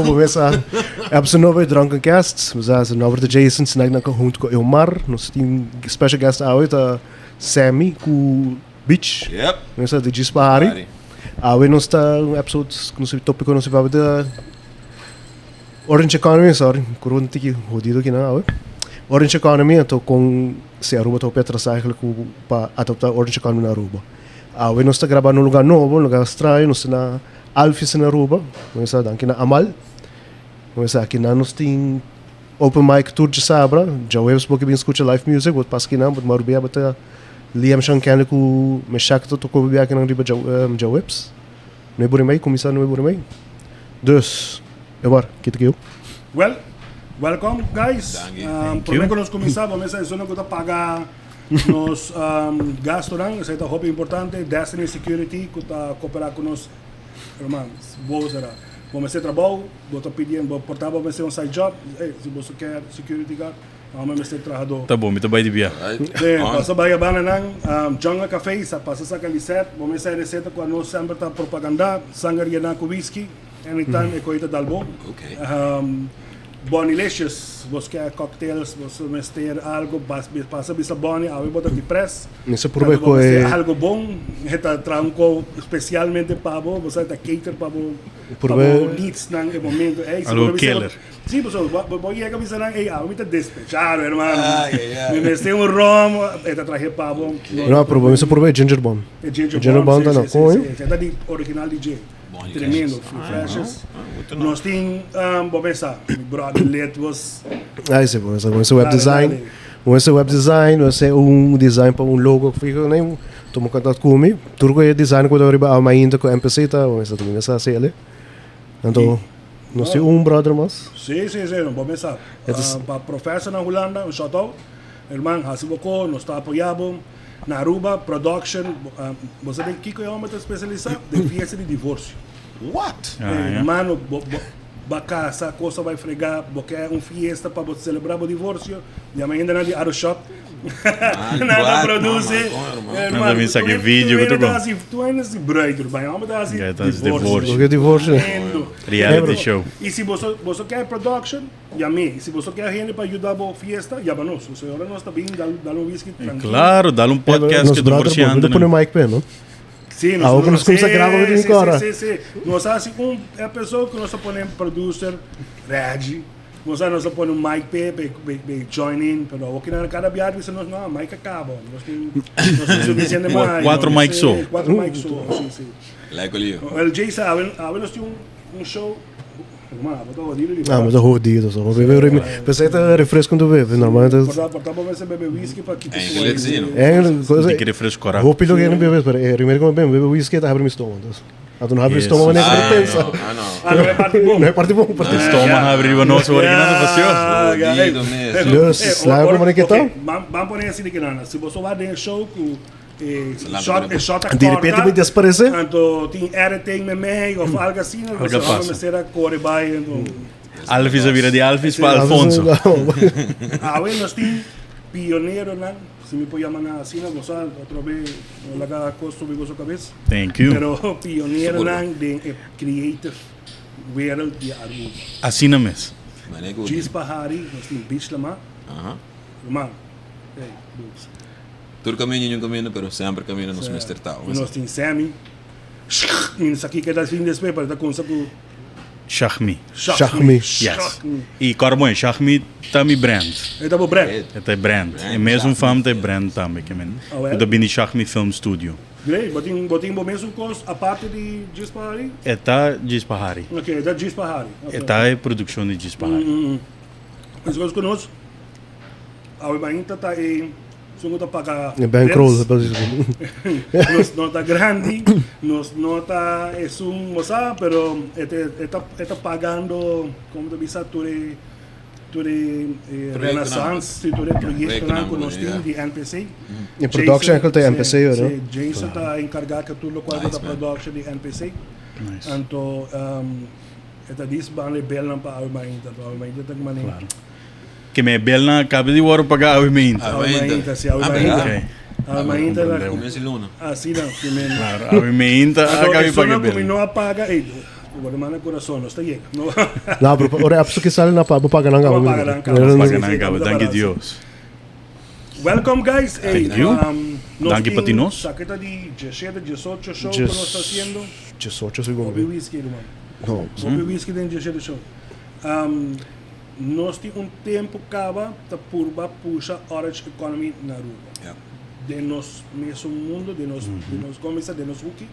começa a essa nova drunken guests, mas a nova de Jason se na junto com Elmar, nós tem special guest hoje tá Sammy com Beach. Yep. Nós de Gispahari. Hoje nós tá um episódio no seu tópico nós vai da Orange Economy, sorry, curioso que jodido aqui na hoje. Orange Economy então com se Aruba tá para cycle para adoptar Orange Economy na Aruba. Hoje nós tá gravando num lugar novo, num lugar estranho, nós na Alfis na Aruba, nós tá aqui na Amal. Nós aqui na nós tem open mic tour de Sabra, já webs porque bem escuta live music, vou passar aqui na, vou marubia bata Liam Shankan com mexac to tocou bem aqui na riba já webs. Não é por aí, começar não é por aí. Dus, agora, que te eu. Well, welcome guys. Primeiro que nós começamos, vamos a pagar nos gastos, isso é muito importante. Destiny Security, que está cooperando com nós, irmãos. Vamos fazer trabalho, vou pedir, vou portar, vamos fazer side job. Se você quer security guard, vamos fazer trabalhador. Tá bom, muito bem de via. Passa a bana nang, Jungle Café, passa sa kaliset, vamos fazer receita com nós sempre está propaganda, sangaria na com whisky, anytime é coisa dalbo. Okay. Bonilicious, você quer cocktails, você mestre algo, passa bisa boni, aí bota de press. Nesse prova que é algo bom, está tranco especialmente para você está cater para needs nang e momento. Algo killer. Sim, pessoal, vou chegar bisa nang aí me tá despechado, irmão. Me mestre rom, está traje para bom. Não, prova, esse prova é ginger bomb. Ginger bomb tá não, com ele. É da original DJ. Tremendo, flashes. Nós temos, vamos pensar, brother Let was. Esse é bom, esse web design. Esse web design, esse design para logo que fica nem tomo contato comigo. Tudo é design quando eu arriba ainda com MPC tá, esse também essa cele. Então, nós temos brother mas. Sim, vamos pensar. Para professor na Holanda, shout out. Irmão, hasiboko, nós está apoiado. Na Aruba, production, você tem que é uma especializada de fiesta de divórcio. What? Mano, bacana, essa coisa vai fregar, porque é uma fiesta para você celebrar o divórcio, e ainda não é shop. Nada produz. Nada me saque vídeo, que tu ainda se bride, vai, vamos dar assim. Divórcio. Que divórcio? Reality show. E se você quer production, já me. Se você quer gente para ajudar a fiesta, já vamos. Se agora nós também dá um whisky tranquilo. Claro, dá um podcast que divorciando. Não põe o mic pé, não? Sim, nós começamos a gravar o vídeo agora. Sim. Nós assim é a pessoa que nós põe producer, Regi. Nós põe um mic pé, join in, mas o que na cada viagem nós não, mic acaba. Nós temos suficiente mais. 4 mics só. 4 mics só, sim. Like ali. O Jay sabe, nós temos show. Mas é rodido, só beber. Pensei que é refresco quando bebe, normalmente. Portava você beber whisky para que É inglêsino. coisa. Tem que refresco corar. Vou pedir alguém beber, mas primeiro que eu bebo whisky, tá abre meu estômago. A não abre o estômago nem pensa. Não é parte bom. Não é parte bom. Estômago abrir o nosso original do Deus, lá como é que tá? Vamos pôr assim de que não. Se você vai no show com shot De repente me desaparece. Então tem editing meme ou algo assim, você vai começar a correr by. Alfis a vira de Alfis para Alfonso. Aí nós temos pioneiro, né? Se me pode chamar assim, você outra vez lagar coisa sobre a sua cabeça. Thank you. Pero pioneiro de creative world de Aruba. Assim não mesmo. Gispahari, nós temos Beach Lama. Irmão, Todo caminho, pero sempre caminho nos mestre tal. Nós temos Sammy. Isso aqui que é da fim desse paper, da consa com Shahmi. Yes. E Carmões, Shahmi também brand. É da brand. É brand. E mesmo fama tem brand também. Eu também de Shahmi Film Studio. Great, botem o mesmo coisa a parte de Gispahari? É da Gispahari. Ok, é da Gispahari. É da produção de Gispahari. As coisas conosco, a Uimainta está aí. Sungo tá pagar. É bem cruel, Nos nota grande, nos nota es un moza, pero está pagando como te bisa tu Renaissance, tu proyecto con los team de NPC. E production que tem NPC, né? Jason está encargado que tudo qual da production de NPC. Então, esta diz vale bela para a mainta, tem maneira. Que me belna acaba de war pagar o mainta. A mainta, sim, a mainta. A mainta Começa luna. Assim não, claro, a mainta acaba de pagar bela. Como não apaga, Agora mana coração, não está aí. Não. Não, bro, ora apso que sale na pa, paga nang Paga gawa. nang Pagananga, thank you Dios. Welcome guys. Thank you. Thank you, Patinos. Saqueta de 17, 18 show que nós está haciendo. 18 Bobby segundos. Whisky, irmão. No. Bobby Whisky tem 17 show. Nós temos tempo cava para purba puxa orange economy na rua. Yeah. De nós mesmo mundo, de nós começa, de nós wiki,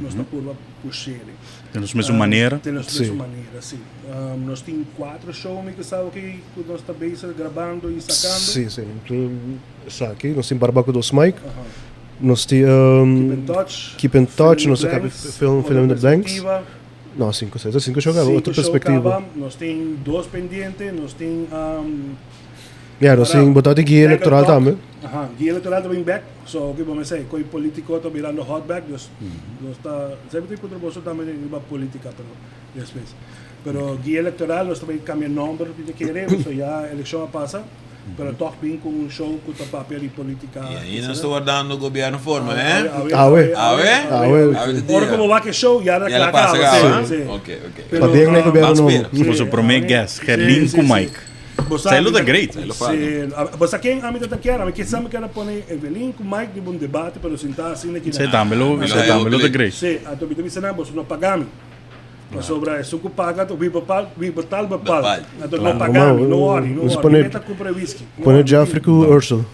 nós está purba puxar. De nossa mesma maneira. De nossa Sim. mesma maneira, sim. Nós temos 4 shows que sabe que nós está bem gravando e sacando. Sim, sim. Sa aqui, nós temos Barbaco dos Mike. Aham. Nós Keep in temos touch. Keep in Touch, Film nós in temos Blanks, Film outra in the Blanks. perspectiva. Não, 5, 6, 5 jogava, outra Cinco show perspectiva. cava, nós temos 2 pendentes, nós temos Yeah, nós temos botar de guia eleitoral também. Ajá, guia eleitoral também back. So, que vamos dizer, coi político está virando hot back, nós está, sempre tem contra você também em política, pero después. Pero guia eleitoral nós também cambia nome que queremos, so já a eleição passa, pero toque bem com show com o papel de política. E aí nós estamos guardando o governo forma, né? Agora como vai que show, já E ela acaba, passa agora, sim, né? sim. Ok. Pero, Para bem, né, governo vamos novo. ver. Nosso primeiro guest, Gerlin com Mike. Zij loopt great. Você quem a mim tá quer, a mim que sabe que ela põe Evelyn com Mike de um debate para sentar assim aqui. Zij também loopt great. Sim, a tu me disse não, você não pagami. Mas sobre isso que paga, tu vi batal. A tu não pagami, não ori, não ori. Meta compra whisky. Põe de África o Urso.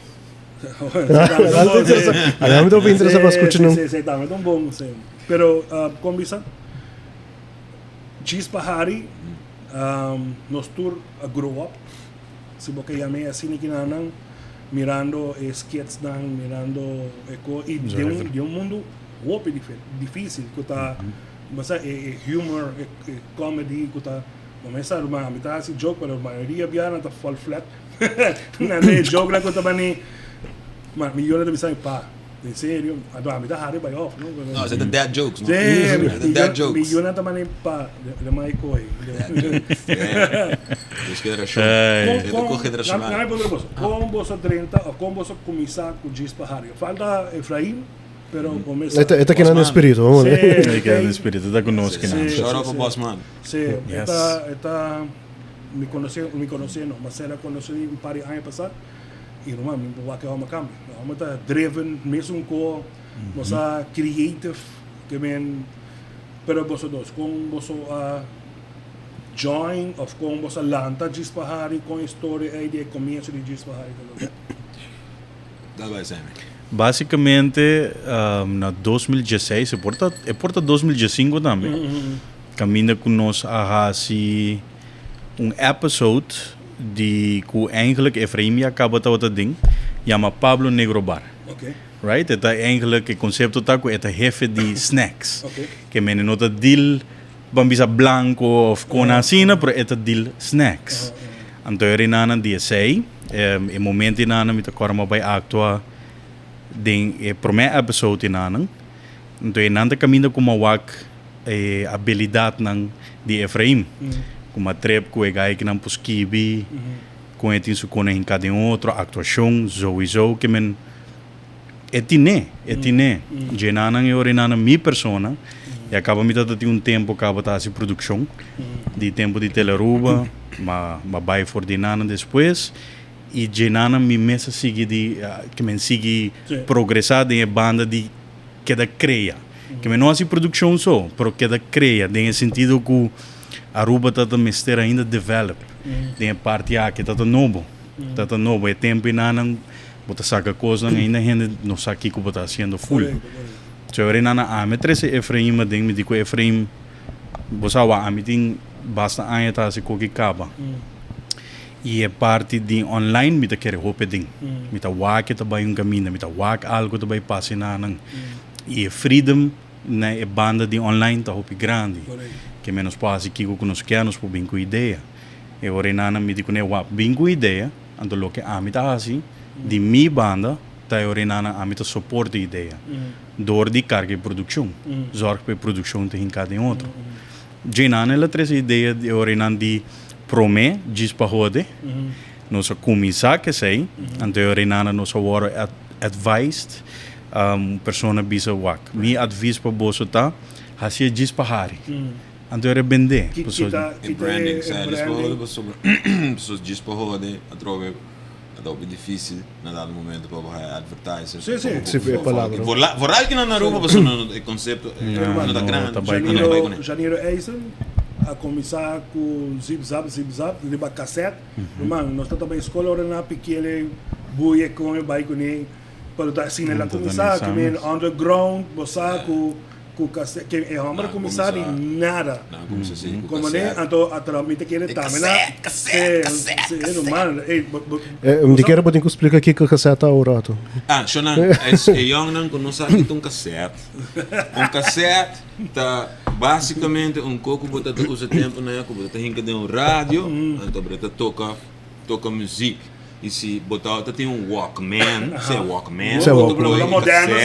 Agora me estou interessado para escutar. Sim, tá, mas tão bom, sim. Pero como bisa, Cheese Pahari, nos tour a grow up. Se você chamei assim que nanang, mirando skits nang, mirando eco e de um mundo muito difícil, que tá, mas é humor, é comedy, que tá, começa a mitad assim joke, mas a maioria biana tá fall flat. Não é joke lá que tá bani, mas milhões de pessoas pá. En serio, a mitad Harry by off, ¿no? No, c'est dad jokes, no? Sí, Dad jokes. millones también pa de Michael. Dus que era show. Não é por outra coisa. Com você 30 ou com você começar com Gis Pahari. Falta Efraim, pero começa. Está quedando espírito, vamos lá. Ele quer no espírito, está conosco. Shout out para Boss Man. Sí, Yes. me conocí, no, mas era conocí um par de anos passados. E não, me vou que vamos cambiar. Vamos estar driven, mesmo com você creative, que men, pero você dois, com você join of com você lanta Gis Pahari com história aí de começo de Gis Pahari. Dat vai ser. Basicamente, na 2016, é porta 2015 também. Caminha conosco a assim episode de que eigenlijk Efraim acaba de ding, chama Pablo Negro Bar. Ok. Right? Het is eigenlijk het concept dat het jefe de snacks. Ok. Que men nota deal bambisa blanco of kona sina, pero het deal snacks. Então rinana dia sei, e momento inana mit korma by actua ding e primeiro episode inana. Então inanda caminho como wak habilidade nang de Efraim. Como a trap com o gai que não poskibi, com a tinha com em cada outro atuação, sowieso que men etine. Genana e orinana mi persona e acaba me dando tempo acaba tá se produção de tempo de teleruba, ma vai for dinana depois e genana mi mesa sigue de que men sigue progressar de banda de que da cria. Que men não assim produção só, pero que da cria, em sentido que Aruba está mister ainda develop. Tem a parte aqui está novo. Está novo. É tempo inanang bota saca coisa ainda gente não sabe que está fazendo full. So eu nana a me trece Efraim ding me digo Efraim você a me tem basta anya tá se coque caba. E é parte de online me tá querer hope ding. Me tá wak tá vai caminho, me tá wak algo tá vai passar nanang. E freedom na é banda de online tá hope grande. Que menos passa que conosco por bem com ideia. E ora nana me digo né, bem com ideia, ando lo que a mim tá assim, de mi banda, tá ora nana a mim tá suporte ideia. Dor de carga e produção. Zorg para produção tem cada outro. Genana ela traz ideia de ora nana de prome, diz para rode. Nossa começar que sei, ando ora nana nossa word advised, persona bisa wak. Mi advice para bolso tá, hasia diz para hari. Anto era bende. E branding, sai, pessoas diz para roda, a trove, é difícil, na dado momento, para advertiser. Sim, é palavra. Voral que não na rua, você não é conceito, não dá grande. Janeiro Eisen, a começar com zip zap, de cassete. Mano, nós estamos na escola, ora na pequena, buia com o bike com ele, para estar assim, ela começar, que vem underground, você com cassete, que é uma começar e nada. Não, como se assim, Como né, então atualmente que ele tá, cassete. É normal. Me quero botar que explica aqui que a casseta é o rato. Shonan, é young não conhece aqui um cassete. Um cassete tá basicamente coco bota usa tempo na época, bota hinca de rádio, então bota toca música. E se botar, tem Walkman, você é Walkman, moderno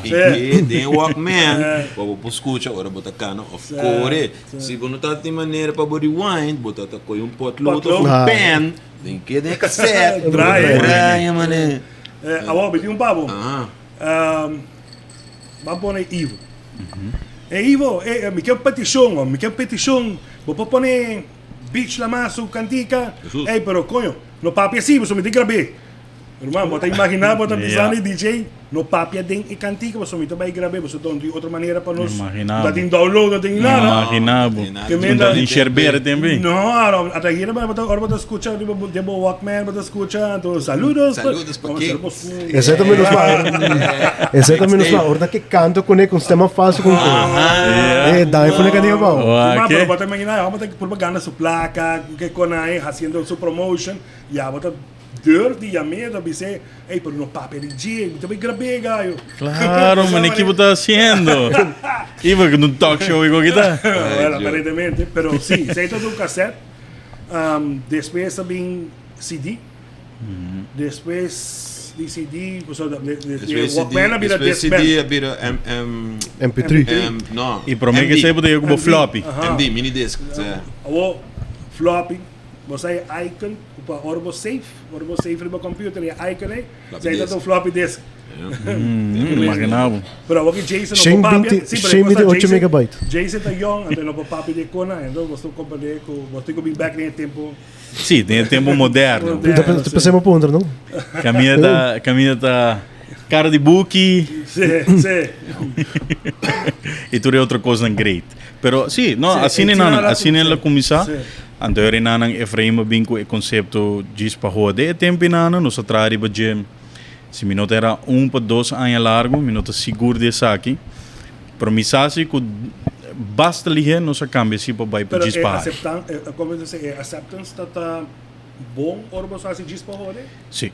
e tem Walkman, para escutar, agora botar cano of core. Se você não tem maneira para rewind, botar com potlood ou pen, tem que ter cassete, Draia, mané. Agora, tem babo. Babo é Ivo. Ivo, me quer petição, vou pôr beach la massa, cantica, pero coño, no papi assim, você me tem que gravar. Irmão, bota imaginar, bota pensar em DJ, no papi tem e cantica, você me vai gravar, você tem de outra maneira para nós. Não tem download, não tem nada. Imaginavo. Não tem enxerber também. Não, até aqui agora bota escutar, tipo Walkman, bota escutar, saludos. Saludos para quem? Esse também nos vai. Esse também nos vai. Orda que canto com ele com sistema fácil com ele. Daí foi que diga bom. Pero bota imaginar, bota propaganda su placa, que con ahí haciendo su promotion, ya bota deur de llamada, dice, hey, pero no papel DJ, te voy a grabar, gallo. Claro, mas que você está haciendo? Iba com um talk show igual que tá. Bueno, aparentemente, pero sí, se hizo un cassette, después también CD, después de CD, pues después CD vira MP3. Não. E para mim que você podia com floppy. MD, mini disc. O floppy, você icon, para Orbo Safe no computer, é icon aí, você ainda um floppy disk. Imaginava. Pero aqui Jason Shame no papel, 28 megabytes. Jason tá young, então no papel de cona, então você compartilha com, você tem que back nem tempo. Sim, tem tempo moderno. Pensamos para não? Caminha tá cara de book. Sim. E tudo é outra coisa great. Pero sim, não, assim ela começar. Anterior nanan Efraim binco o conceito diz para roda é tempo nana nos atrás para gym. Se minuto era 1 para 2 anos largo, minuto seguro de aqui. Promissasi que basta ligar nos cambia se para vai para diz para. Como você acceptance tá bom ou você assim diz para roda? Sim.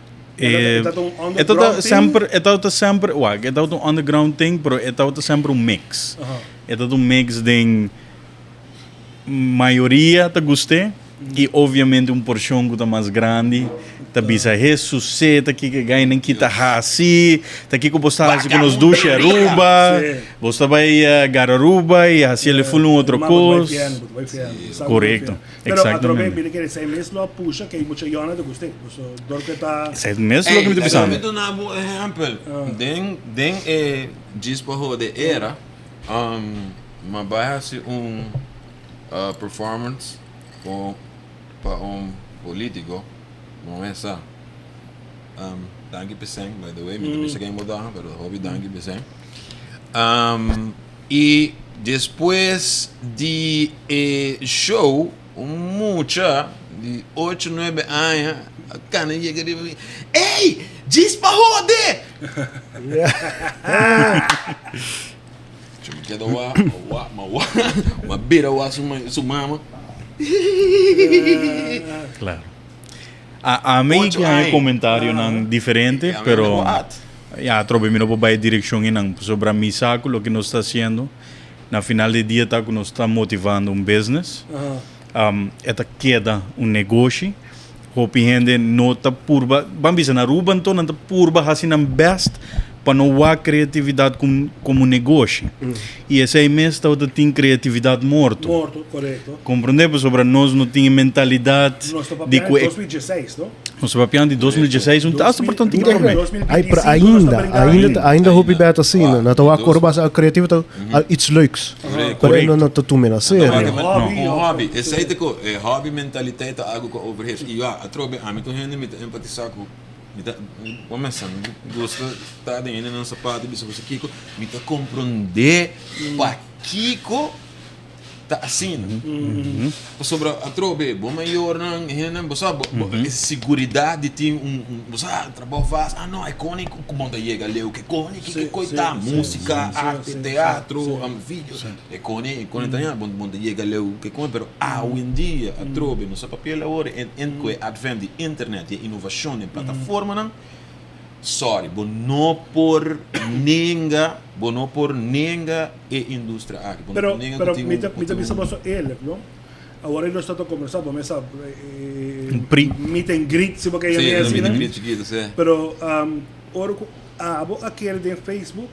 Tá sempre, um underground thing, pero é sempre mix. É mix de maioria tá gostei e obviamente porção que tá mais grande tá bisa sucesso aqui que ganha nem que tá assim tá aqui que você assim com os duche Aruba você vai Gararuba e assim ele foi outra coisa correto exatamente pero que esse mesmo puxa que muita jona de gostei dor que tá esse mesmo que me tá pensando eu dou um exemplo den diz para roda era uma base performance para político, não é só. Danke pessoal, by the way, me também mudar, pero hobby danke pessoal. E depois de show, mucha de 8, 9 anos, a cana chega de mim, ei, diz para roder! Queda uma beira sua mama. Claro. A mim que é comentário não diferente, pero já trobe me não vai direção em sobre a missa o que nós está fazendo. Na final do dia tá que nós está motivando business. Esta queda negócio. Hopi gente não tá purba, vamos dizer na Ruba então não tá purba assim best para não há criatividade como negócio. E esse aí mesmo está tem criatividade morto. Morto, correto. Compreendemos sobre nós não tinha mentalidade Nós estamos de papiando em 2016, não? nós papiando de 2016 um tasto portanto Ninguém Não, quer. 2025 Aí nós estamos ainda hobby beta assim, Ah, na tua dos- cor base criativa tá iets leuks. Para não tá tu mena Não, sério. hobby, um of- hobby. Esse aí é hobby mentaliteit algo que overheerst. E a trobe a mim tu rende me empatizar com começando gosta tá dentro no sapato bicho você Kiko me tá compreender pa Kiko tá assim sobre a trobe bom maior não não você seguridade tem você trabalho faz não icônico como da chega leu que icônico que coita música arte teatro vídeo icônico também bom da chega leu que como pero hoje em dia a trobe no seu papel agora em que advent de internet e inovação em plataforma não sorry, não por ninguém e indústria aqui. Pero me bisa boso ele, no? Agora nós estamos conversando, vamos a meet and greet, se porque sim, é assim, não me né? chiquito, sim. Pero ora aqui de Facebook,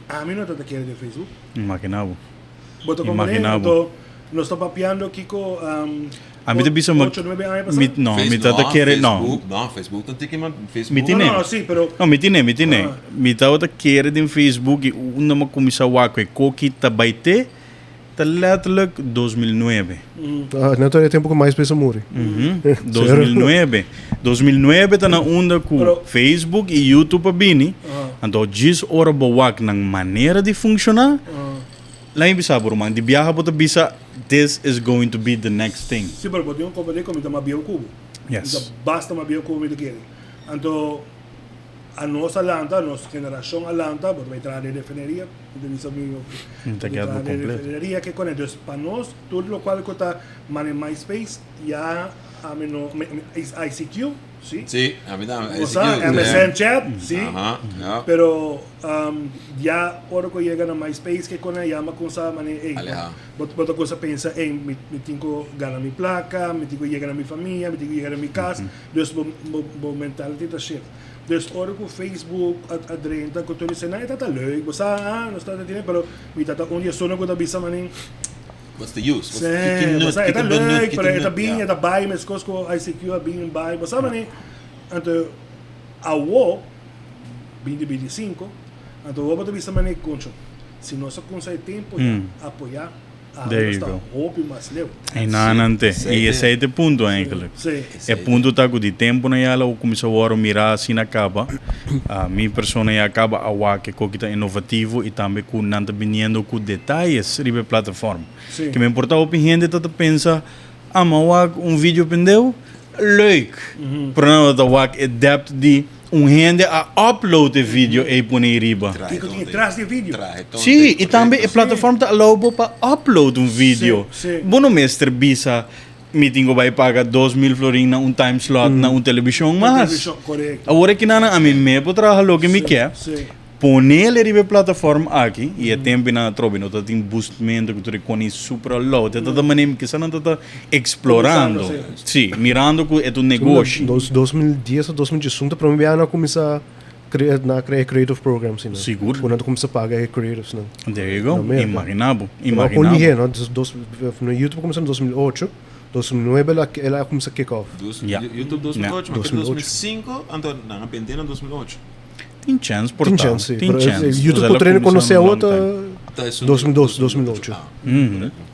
a mim não está aqui de Facebook. imaginava. Boto como Imaginava. então nós estamos papiando Kiko A mim também chama não, me tá querer não. Não, Facebook não tem que mandar Facebook. Me tem- Não, sim, pero Não, me tiene. Me tá outra querer em Facebook uma uma comissão que coqui tá baite tá letterlijk 2009. Não tem tempo com mais pensa morrer. 2009. 2009 tá na onda com Pero- Facebook e YouTube a bini. Então diz ora bawak ng maneira de funcionar. Lá em bisa man, di biyaha po bisa this is going to be the next thing. sim, pero boto um companhia como da mabio cubo. Yes. Então basta mabio cubo de querer. Então a nossa lanta, a nossa geração a lanta, boto vai trazer refineria, de visa meu. Tá quedado completo. Refineria que com então para nós tudo o qual que tá em MySpace já a menos ICQ, sim. Sim, a mim dá. O sea, MSN chat, sí. Ajá, ya. Pero ya ahora que llega a MySpace que con ella llama con esa manera, Alejado. otra cosa piensa, me tengo que ganar mi placa, me tengo que llegar a mi familia, me tengo que llegar a mi casa, entonces mentality está shift. Entonces ahora con Facebook, adrenta, con todo eso, nada está leuk, o sea, no está tiene, pero mi tata un día solo con esa manera. What's the use? Sim, você está leuk, pero está bem, está bem, mas coisas com ICQ é bem, bem. Você sabe, então, a WO, 2025, então, o WO está bem, concho. Se nós conseguimos tempo, apoiar, a There you está go. roupa mais leu. Ay nanante. Sí. E esse é o ponto eigenlijk. Sim. É ponto tá de tempo na yala o começou a mirar assim acaba. A minha persona ya acaba a wake que está inovativo e também com nanta viniendo com detalhes ribe plataforma. Sim. Que me importa a opinião de tata pensa, mas vídeo pendeu leuk. Pero não tá wake adapt de gente a upload o vídeo e põe riba. Kiko tinha traz de vídeo. Sim, e também a plataforma está allow para upload um vídeo. sim. Bom, mestre bisa meeting vai pagar 2.000 florins na time slot na televisão, mas Correto. agora que nana a mim me para trabalhar que me quer, Sim. poner ele na plataforma aqui e é tempo na trobe, não tá tem boostmento que tu reconhece super low, tá da maneira que você não tá explorando, Começando, sim, mirando que é um negócio. 2010 a 2018 para mim a começar a criar creative programs, né? Seguro. Quando começa a pagar creatives, né? There you go, Não, mesmo. imaginavo. Com ninguém, não? No YouTube começou em 2008, 2009 ela começa a kick off. Yeah. YouTube 2008, mas 2008. 2005, então, na Pentena 2008. Tem chance, por Tem tal. chance, Tem pero chance. YouTube Ela poderia conhecer a começou outra no long time. Tá, isso 2012, 2008.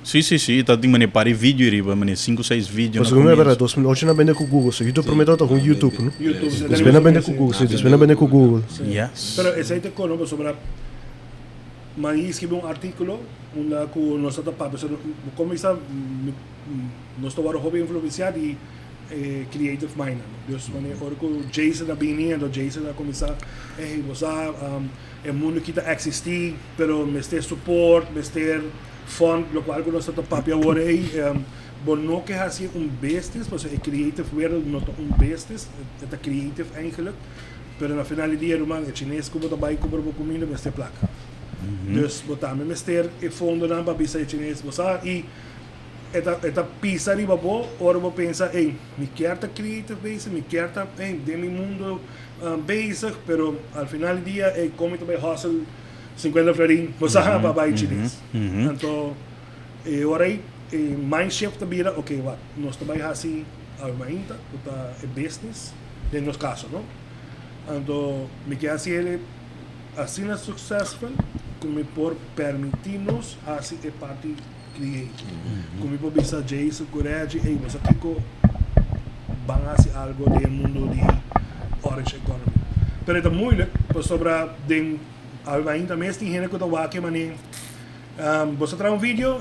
Sim. Tá tem mané para vídeo riba, mané 5, 6 vídeos. Mas como é verdade, 2008 não vende com o Google, so YouTube prometeu com o YouTube, não? YouTube. Después não vende com o Google, sim, después não vende com o Google. Yes. Pero esse aí te conozco sobre Mani escreveu um artículo onde com nós está para como está nós estou agora hobby influenciado e creative mind. Dus wanneer ook Jason daar binnen en dat Jason daar começar você é mundo que está existir, pero me ter support, me ter fund, lo qual nós está papi agora aí bom não que assim business, mas é creative wereld não business, é creative eigenlijk. Pero na final do dia, man, é chinês como tá bem como comida, mas tem placa. Dus botar me ter e fundo na babisa chinês, você e esta pisa de babo, ora vou pensar, ei, me quero estar creative bezig, me quero estar de mi mundo bezig, pero al final del día, como também hustle 50 florin, você sabe para baixo chinês. Então, ora aí, mind shift vira, ok, what, nós também assim, ainda, é business, em nosso caso, não? Então, me quero assim, ele, assim é successful, como por permitir-nos, assim, é parte create. Como por pensar, Jason, coragem, ei, você fico, van assim, algo do mundo de orange economy. Pero é moeilijk, sobre den ainda mesmo tem gente que está aqui, mané. Você traz vídeo,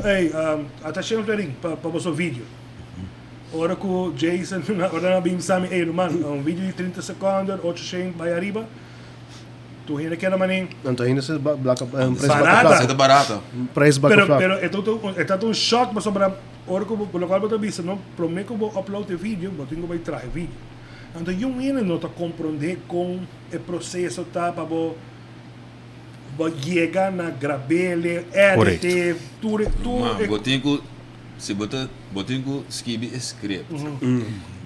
até chega um florim para você vídeo. Ora que o Jason, ora na bim sami, mano, vídeo de 30 segundos, 800 vai arriba. Tu gente que era mané. Então ainda se blaca preço Barata. Isso é barata. Preço baca flat. Pero é um shot, mas sobre ora que por local você visa, não, prometo que vou upload o vídeo, mas tenho que trazer vídeo. Então eu ainda não estou compreendendo com o processo tá para chegar na gravele, editar, tudo. Botinho, se botinho escreve script.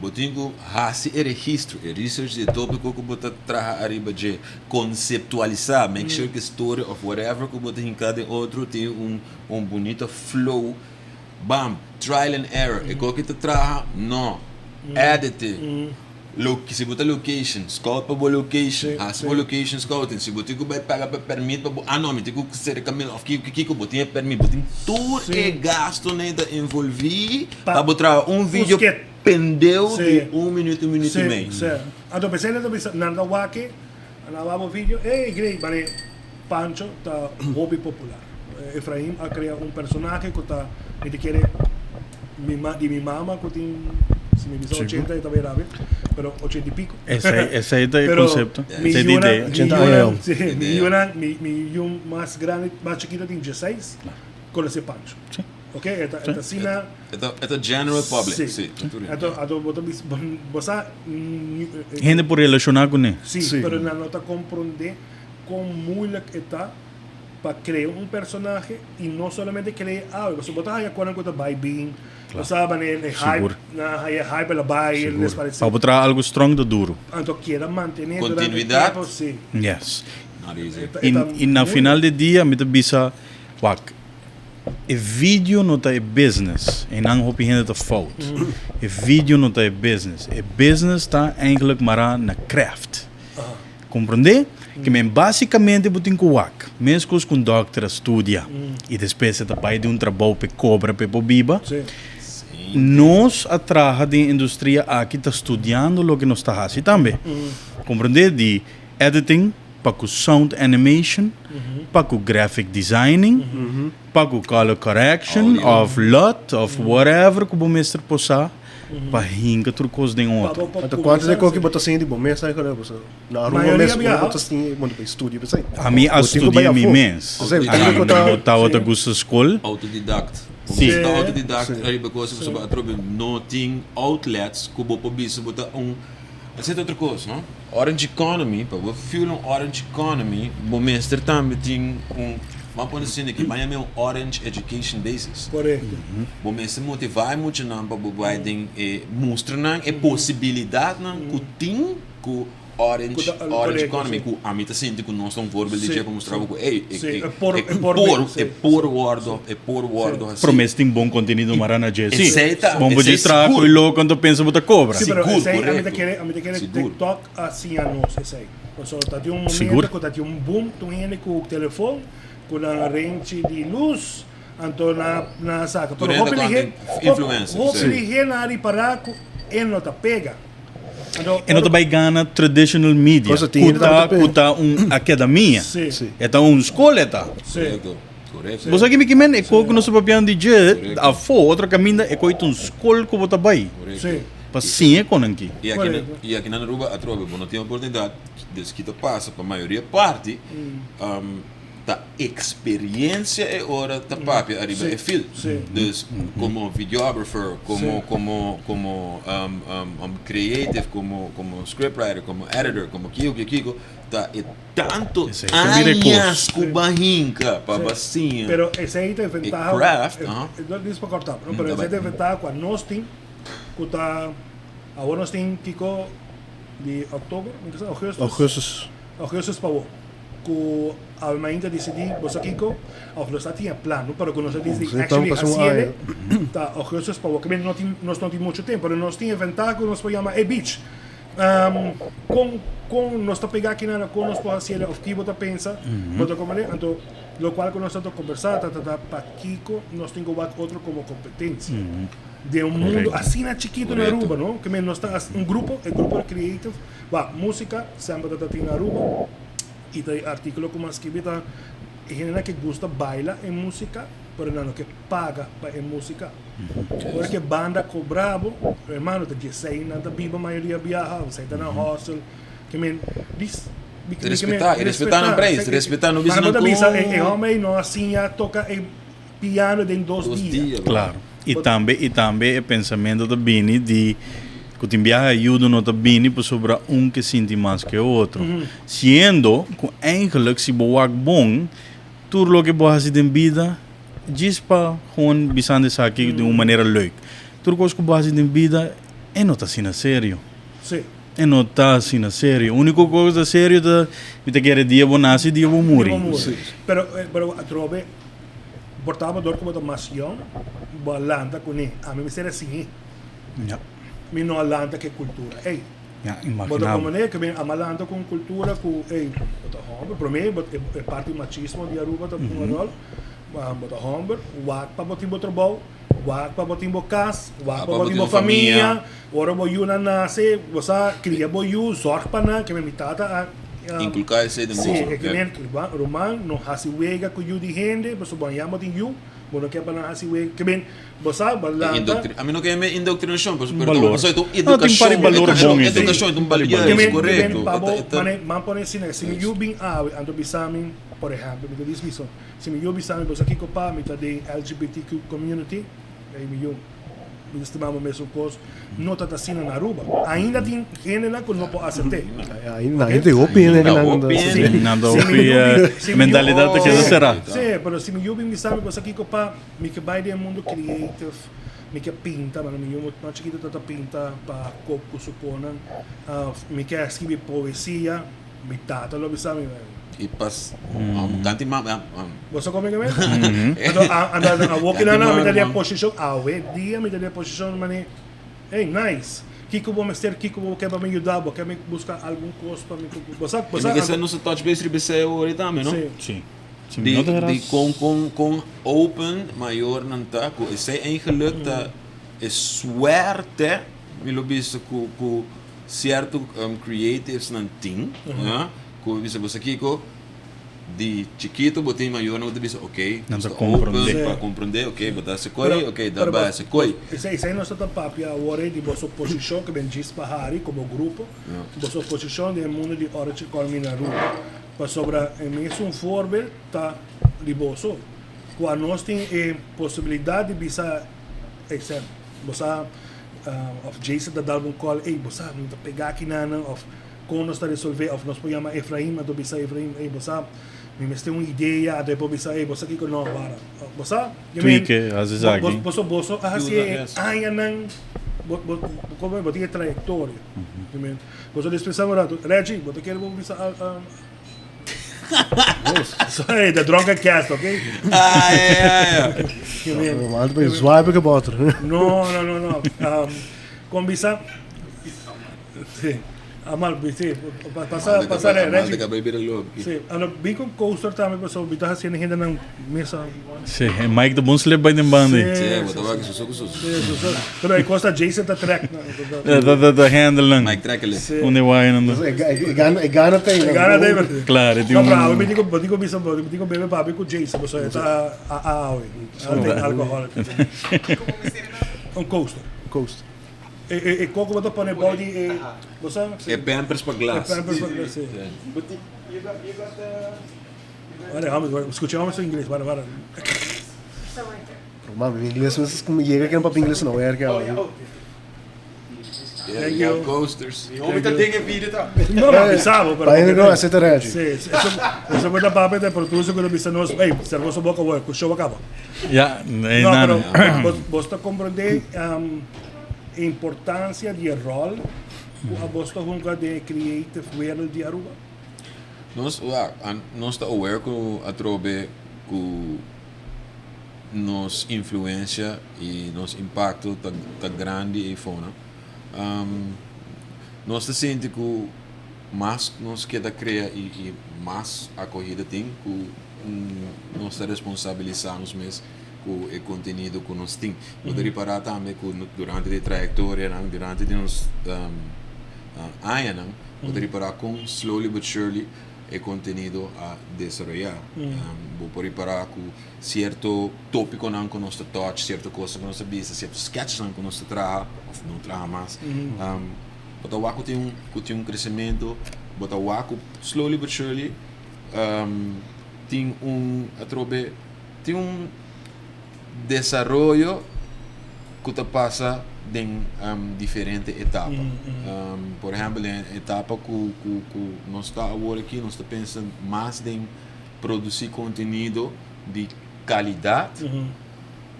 Botinho hasi registro, research de tópico que bota traga arriba de conceptualizar, make sure que story of whatever que bota em cada outro tem bonito flow. Bam, trial and error. E qual que te traga? Não. Editing. Se botar location, scout para boa location, hasi para location scouting, se botar que vai pagar para permit para não, me tem que ser caminho of que botar permit, botar tudo é gasto nem da envolver para botar vídeo pendeu de 1 minuto e meio. Então pensei nada wake, na vídeo, grey, mas Pancho tá hobby popular. Efraim a criar personagem que tá ele quer mi mama que tem se me diz 80 e também rápido, pero 80 y pico. Ese es el concepto, esa es la idea. 80 mi más grande, más chiquito tiene 16, con ese Pancho. Sí. Ok, esta cena... Esta general public, sí. Gente por relacionar con él. Sí, pero no está comprender cómo muy la que está para crear un personaje y no solamente crear algo. Si vos estás allá cuando encuentras by being, o sea, el hype, la buy, les parece. Para botar algo strong do duro. Entonces quiera mantener continuidad. Sí. Yes. Not easy. E no final do dia, me bisa, wak, o vídeo não é business. E não hoop gente te fout. O vídeo não é business. O business está eigenlijk maar na craft. Compreende? Que men basicamente botin com wak. Mesmo com doctor estudia e depois você vai de trabalho para cobra para biba. Nós atraja de indústria aqui está estudando o que nós está fazendo também. Compreende? De editing, para o sound animation, para o graphic designing, para o color correction, of lot, of whatever que o mestre possa. Para hinga turcos de outro. Então quanto de coisa que botar assim de bom mês aí cara você. Na rua mesmo botar assim, mano, para estúdio para a mim a estudar mi mês. Botar outra gosta escola. Autodidact. Sim. Autodidact, aí because você vai trocar noting outlets que vou isso botar essa é outra coisa, não? Orange economy, para o fuel orange economy, o mestre também tem vamos pôr assim aqui, mas é um Orange Education Basis. Correto. Bom, mas se motivar muito não para o mostrar não é possibilidade não que tem com Orange Economy, que a mim tá sentindo que nós estamos verbal de para mostrar que é por word. Promete tem bom conteúdo marana Jesse. Aceita. Bom pode estar com ele quando pensa botar cobra. Seguro, a mim te quer TikTok assim a nós, sei. Só tá de momento que tá de boom, tu ainda com o telefone com a range de luz, então na saca. Pero influencer. Hopefully na ali para ele não tá pega. E não vai ganhar traditional media. Kuta academia. Então escola tá. Correto. Você que me quemen é como nós papiando de jet, a fo outra caminho é coito escola que bota bai. Sim. Sim, é com aqui. E aqui na Aruba, a tropa, não tem oportunidade, desde que passa para a maioria parte, a experiência é hora da papia arriba é filme. Dus como videographer, como creative, como scriptwriter, como editor, como Kiko, tá é tanto anos com barrinca para bacinha. Pero esse aí tem ventaja. Craft, não diz para cortar, não, pero esse aí tem ventaja com nós tem, que tá, agora nós tem Kiko de outubro, Augustus para o que ainda decidi você Kiko of nós tinha plano para que nós decidi actually assim tá Augustus para o que nós não temos muito tempo, mas nós tinha ventaja que nós podemos chamar beach com nós tá pegar aqui na com nós pode ser of que você pensa você como é então lo qual que nós estamos conversar tá para Kiko nós temos outro como competência de mundo assim na chiquito na Aruba, não? Que nós está grupo creative, música sempre tá na Aruba e tem artículo como escrita gente que gosta baila em música, pero não que paga para em música. Porque banda cobrabo, hermano, te sei nada biba maioria viaja, você tá na hostel, que respeitar no preço, respeitar no business. Mas homem não assim toca piano em 2 dias. Claro. E também o pensamento da Bini de que o viaje ajuda não tá Bini para sobrar que sente mais que o outro. Sendo que eigenlijk se boa bom, tudo o que boa fazer em vida, diz para gewoon bisando isso aqui de uma maneira leuk. Tudo coisa que boa fazer em vida é não tá assim na sério. Sim. É não tá assim na sério. A única coisa séria é que quer dia bom nasce, dia bom morrer. Pero a trove portava dor como mais young, boa landa com ele. A mim me será assim. Mi no landa que cultura. Ei. Bota como né que vem a malanda com cultura com bota homem, para mim é parte do machismo de Aruba tá com rol. Bota homem, wak para botar trabalho, wak para botar casa, wak para botar família. Ora boiu na nasce, você cria boiu, sorte para que me tata inculcar esse de música. Sim, é que nem Roman não hasi wega com you de gente, você banhamos de you. Bueno, que para hasi wega que bem, você balanda. A mim não quer me indoctrinação, mas valor. Só educação, educação, valor correto. Man pone assim, se me you bem ando bisamin, por exemplo, me diz isso. Se me you bisamin, você aqui copa, me tá de LGBTQ community, aí me you nós estimamos mesmo coisa, não está assim na Aruba. Ainda tem gente que não pode aceitar. Ainda tem opinião, né? Nada opinião, mentalidade que será. Sim, mas se eu me sabe, você aqui copa, me que vai do mundo creative, me que pinta, mas me eu não chiquito tanta pinta para copo supona, me que escreve poesia, me tata lo sabe. E pas ganti Você como é que é? Então, a walking na me daria posição, dia me daria posição, mas hey, nice. Kiko vou mexer, Kiko vou quer me ajudar, vou quer me buscar algum coisa para me. Você que você não se touch base ribese hoje também, não? Sim. Die com open maior não tá, com esse eigenlijk dat is suerte, me lo visto com certo creatives não tem, né? Com você aqui de chiquito botei maior não te visto, ok, para compreender, ok, botar se coi, ok, dar base coi. Isso aí nós estamos papia agora de vossa posição que vem diz Bahari como grupo, vossa posição de mundo de origem colmina rua. Para sobra mesmo voorbeeld tá de vosso, quando nós tem possibilidade de bisa, exemplo, você of Jason da dar um call, você não tá pegar aqui na of como nós está resolver, of nós podemos Efraim, do bisa Efraim, você me tem uma ideia, depois bisa, você aqui não para, você, tweak, às vezes aqui, você assim, não, como botar trajetória, você desprezamos Reggie, você quer vou bisa Sorry, the drunken cast, ok? Mas bem suave que bota. No. Com bisa, amal bisa, passar Reggie. Sim, bem com coaster também, pessoal, bita assim ainda na mesa. Sim, Mike de bons leva em banda. Sim, botar que sucesso. Pero aí costa Jason da track. Da handle. Mike track ali. Onde vai ainda? Gana tem. Claro, não bravo, me digo bisa, me digo bebe papi com Jason, pessoal, tá alcohol. Coaster. E coco bota para body você é pampers para glass. Pampers para glass. But you got Vale, escuchamos en inglés, vale. Mano, inglês, mas como chega aqui no papo inglês não é que Thank Yeah, you. coasters. No, no, pensavo, però. Paino não, você tá ready. Sì, eso quella papete de produce quello bisa nos, hey, servoso boca boa, cu show acaba. Ja, nee, No, nada. pero vos te comprende a importância de rol, a vos te junta de creative world de Aruba. Nós está aware que a trobe que nos influência e nos impacto tá grande e fona. Nós está sente que mais nós queda criar e mais acolhida tem que nós está responsabilizar-nos mesmo com o conteúdo que nós temos. Poderia parar também que durante a trajetória, durante os anos, poderia parar com slowly but surely o conteúdo a desenvolver. Poderia parar com certo tópico que nós touch, certa coisa que nós vista, certo sketch que nós traga, ou não traga mais. Bota o Waco tem crescimento, bota o Waco slowly but surely tem desenvolvimento que te passa em diferentes etapas. Por exemplo, em etapa que nós está agora aqui, nós está pensando mais em produzir conteúdo de qualidade,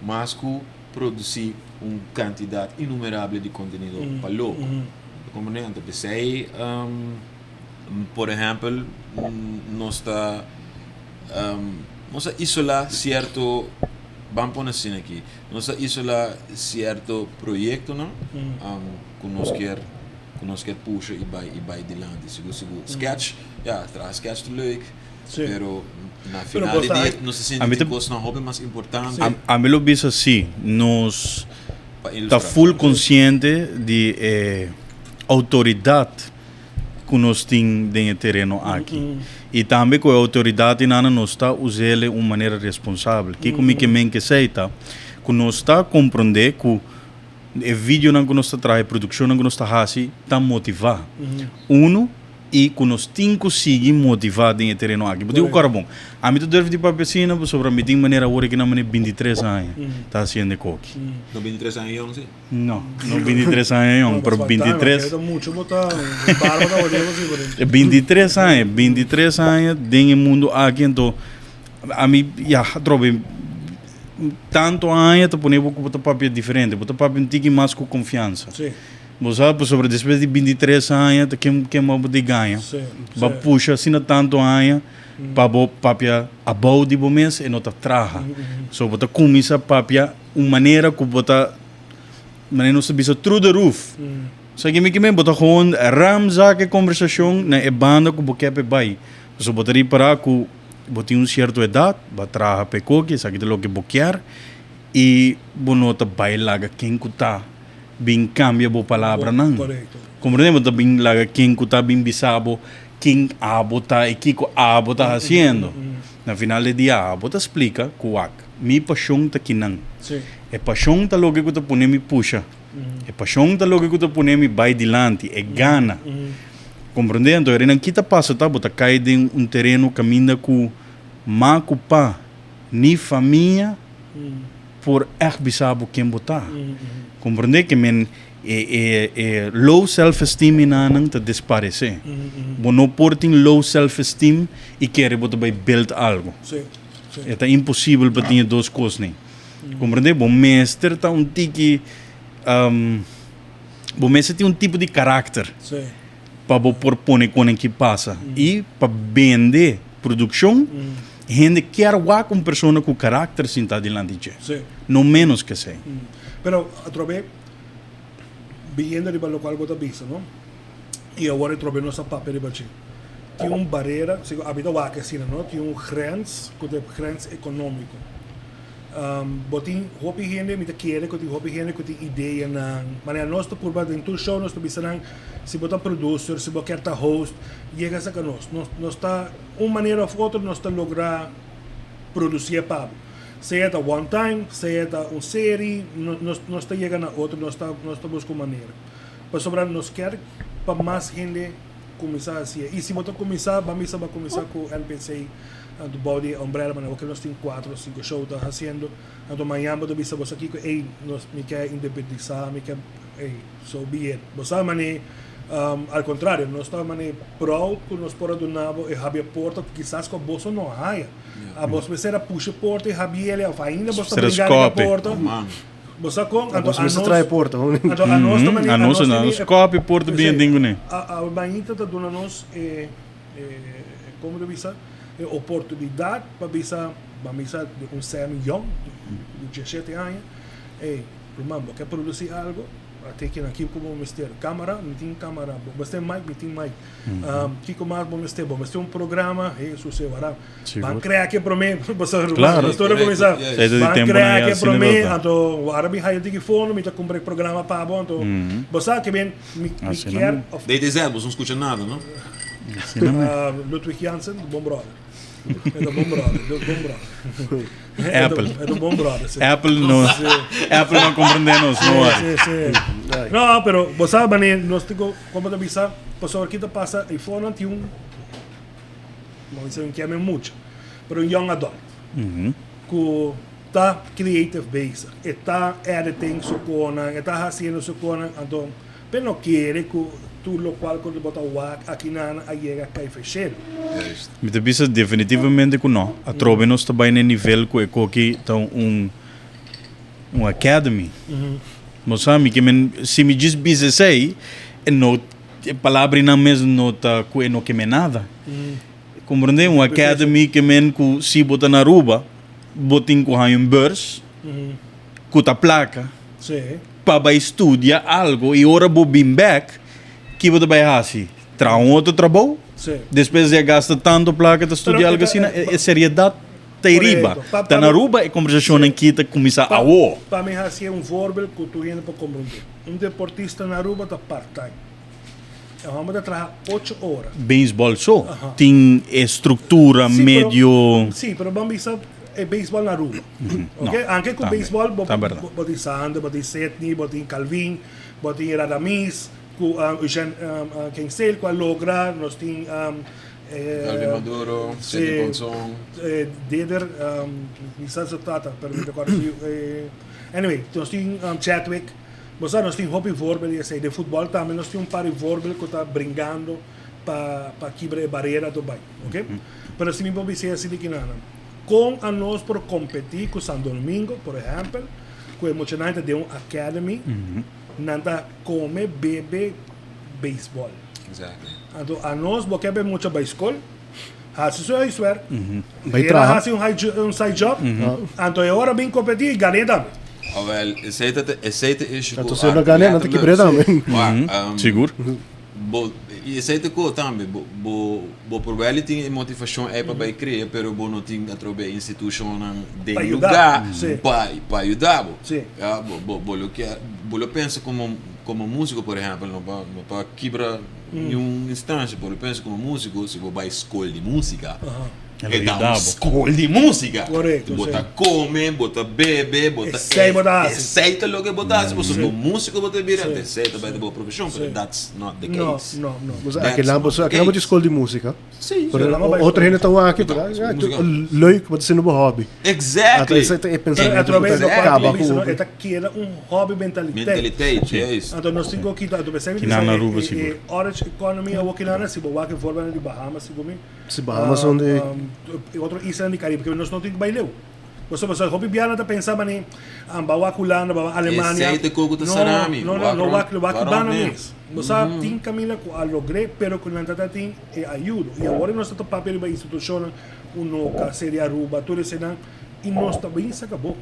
mas que produzir uma quantidade inumerável de conteúdo para louco. Como nem pensei, por exemplo, nós está isolar certo, vamos pôr assim aqui, nós está isolar certo projeto, não? Que nós quer puxa e vai dilante. Seguro. Sketch, traz sketch de leuk, pero na final do dia nós se sente que coisa não hobby mais importante. A mim lo visto assim, nós está full consciente de autoridade que nós temos no terreno aqui. E também com a autoridade nós está usando de uma maneira responsável. Que como que seita, que nós está compreender que o vídeo que nós está trazendo, a produção que nós está fazendo, está motivado. E que nós temos que seguir motivado no terreno aqui. Porque o cara bom, a mim tu deve ir para a piscina, sobre a mim tem maneira agora que na maneira 23 anos está fazendo coque. No 23 anos eu não sei. Não 23 anos, pero 23. 23 anos dentro do mundo aqui, então a mim já trobe tanto anos tu põe botar papel diferente, botar papel tem mais com confiança. Sim. Você sabe, sobre depois de 23 anos, quem vai poder ganhar. Vai puxar assim tanto anos para o papel abaixo de mês e não está traja. So, você começa a papel uma maneira que você não se bisa through the roof. So, que me você gewoon ramza que conversação na banda que você quer vai. So, você reparar que você tem uma certa idade, vai traja pecoque, sabe de lo que você quer e você não está bailaga quem que está. Bem cambia a palavra não. Compreendemos também lá quem está bem bisabo, quem abo está e que abo está fazendo. Na final do dia abo está explica que minha paixão está aqui não. É paixão está logo que está põe me puxa. É paixão está logo que está põe me vai dilante, é gana. Compreendendo? Então, aqui está passa tá, bota cai de terreno caminha com macupa, ni família por bisabo quem botar. Compreender que low self-esteem não está desaparecer. Não pode ter low self-esteem e querer botar by build algo. É impossível para ter duas coisas nem. Compreender? Bom mestre está tique bom mestre tem tipo de caráter para propor com que passa e para vender produção. Gente quer com uma pessoa com caráter sem estar diante. Não menos que sei. Pero trove viendo riba local bota bisa, no? E agora trove nossa papel riba chi. Tinha uma barreira, se habita wa que sina, no? Tinha grens, com de grens econômico. Botin hopi gente me quer que hopi gente que tem ideia na, mas nós tô por baixo do show, nós tô bisa nang se botar producer, se botar ta host, chega a sacar nós tá uma maneira ou outra nós tá lograr produzir papo. Seja one time, seja uma série, nós está chegando a outro, nós está buscando maneira. Para sobrar, nós quer para mais gente começar assim. E se você começar, vamos começar com o NPC, do body umbrella, mas que nós temos 4 ou 5 shows tá fazendo. Então amanhã você bisa você aqui que ei, nós me quer independizar, me quer ei, so be it. Você mane al contrário, nós estamos proud que nós podemos donar e abrir a porta, quizás com o bolso não haja. A bolsa vai ser a puxa a porta e abrir ele, ainda você brincar na porta. Você com Você trai porta. a nós também a nós não scope porta bem dingo né. A banhita tá dando nós como de visa oportunidade para visa um ser young de 17 anos irmão, quer produzir algo até que aqui como vamos ter câmera, não tem câmera, vamos ter mic, não tem mic. Que mais vamos ter um programa, isso se vará. Van criar aqui para mim, claro. História começar. Van criar aqui para mim, então então arabi hire telefone, me tá comprar programa para bom, então você que vem me quer. Desde zero, você não escuta nada, não? Ludwig Jansen, bom brother. É do bom brother. Apple. É do bom brother. Sim. Apple não compreendemos, não. Não, pero você sabe, nós temos como de avisar, pessoa que passa iPhone não tem não dizer que é muito, pero young adult. Que está creative base, está editing su cona, está fazendo su cona, então, pero não quer que tu lo qual quando botar o aqui na chega cai fechado. Me te bisa definitivamente que não. A trove nós também no nível que aqui então um academy. Mas sabe que se me diz bisa sei, não palavra não mesmo não tá que não que me nada. Compreende um academy que men que se bota na Aruba, botin com um burs, com a placa. Sim. Para estudar algo e ora vou bem back. Que você vai fazer? Traz outro trabalho? Depois de gastar tanto placa de estudar algo assim, é seriedade terriba. Tá na Aruba e conversação em que começa a o. Para mim, assim é voorbeeld que tu indo para compreender. Deportista na Aruba está part-time. Vamos trabalhar 8 horas. Beisebol só? Tem estrutura, sim, medio... Sim, mas vamos pensar é beisebol na Aruba. Okay? Anche com beisebol, botem Sand, botem Setni, botem Calvin, botem Radamis, quem sei qual logra, nós temos Calvin Maduro, Setni Ponson, Deder, quizás se trata, pero me recordo. Anyway, nós temos Chadwick, nós temos hobby voorbeeld, de futebol também, nós temos par de voorbeeld que está brincando para quebrar a barreira do bairro, ok? Mas se me pode dizer assim que nada, com a nós por competir com Santo Domingo, por exemplo, com a emocionante de uma academy, nada come, bebe, beisebol. Exactly. Então, a nós, porque é muito beisebol, assim só isso é. Vai trabalhar um side job, então é hora bem competir e ganhar também. Wel, esse issue. Então, se eu não ganhar, não tem que quebrar também. Seguro? E sei que também, bo provavelmente tem motivação é para criar, pero bo não tem através instituição de lugar para ajudar. Sim. Bo pensa como músico, por exemplo, não para quebrar em instância, por pensa como músico, se você vai escolher de música. É dar escolha de música. Correto. Bota come, bota bebe, bota aceita logo que botar. Se você for músico, bota vira, aceita vai ter boa profissão, but that's not the case. Não. Aquela é de escola de música. Sim. Outra gente está aqui, leuk, wat is een hobby. Exactly. É pensar através do acaba com é que era hobby mentaliteit, juist. Então nós temos aqui, então pensamos que orange economy é o que não é se boa que forma de Bahamas, se Bahamas onde outro isla do Caribe, porque nós não temos baileu. Você hobby biana tá pensando em bawa Holanda, bawa Alemanha. Aceita coco da sarami. Não, bana mesmo. Você tem caminho com a logre, pero com a tata tem ajuda. E agora nós estamos papel para instituição, uno seria Aruba, tudo isso e nós também se acabou.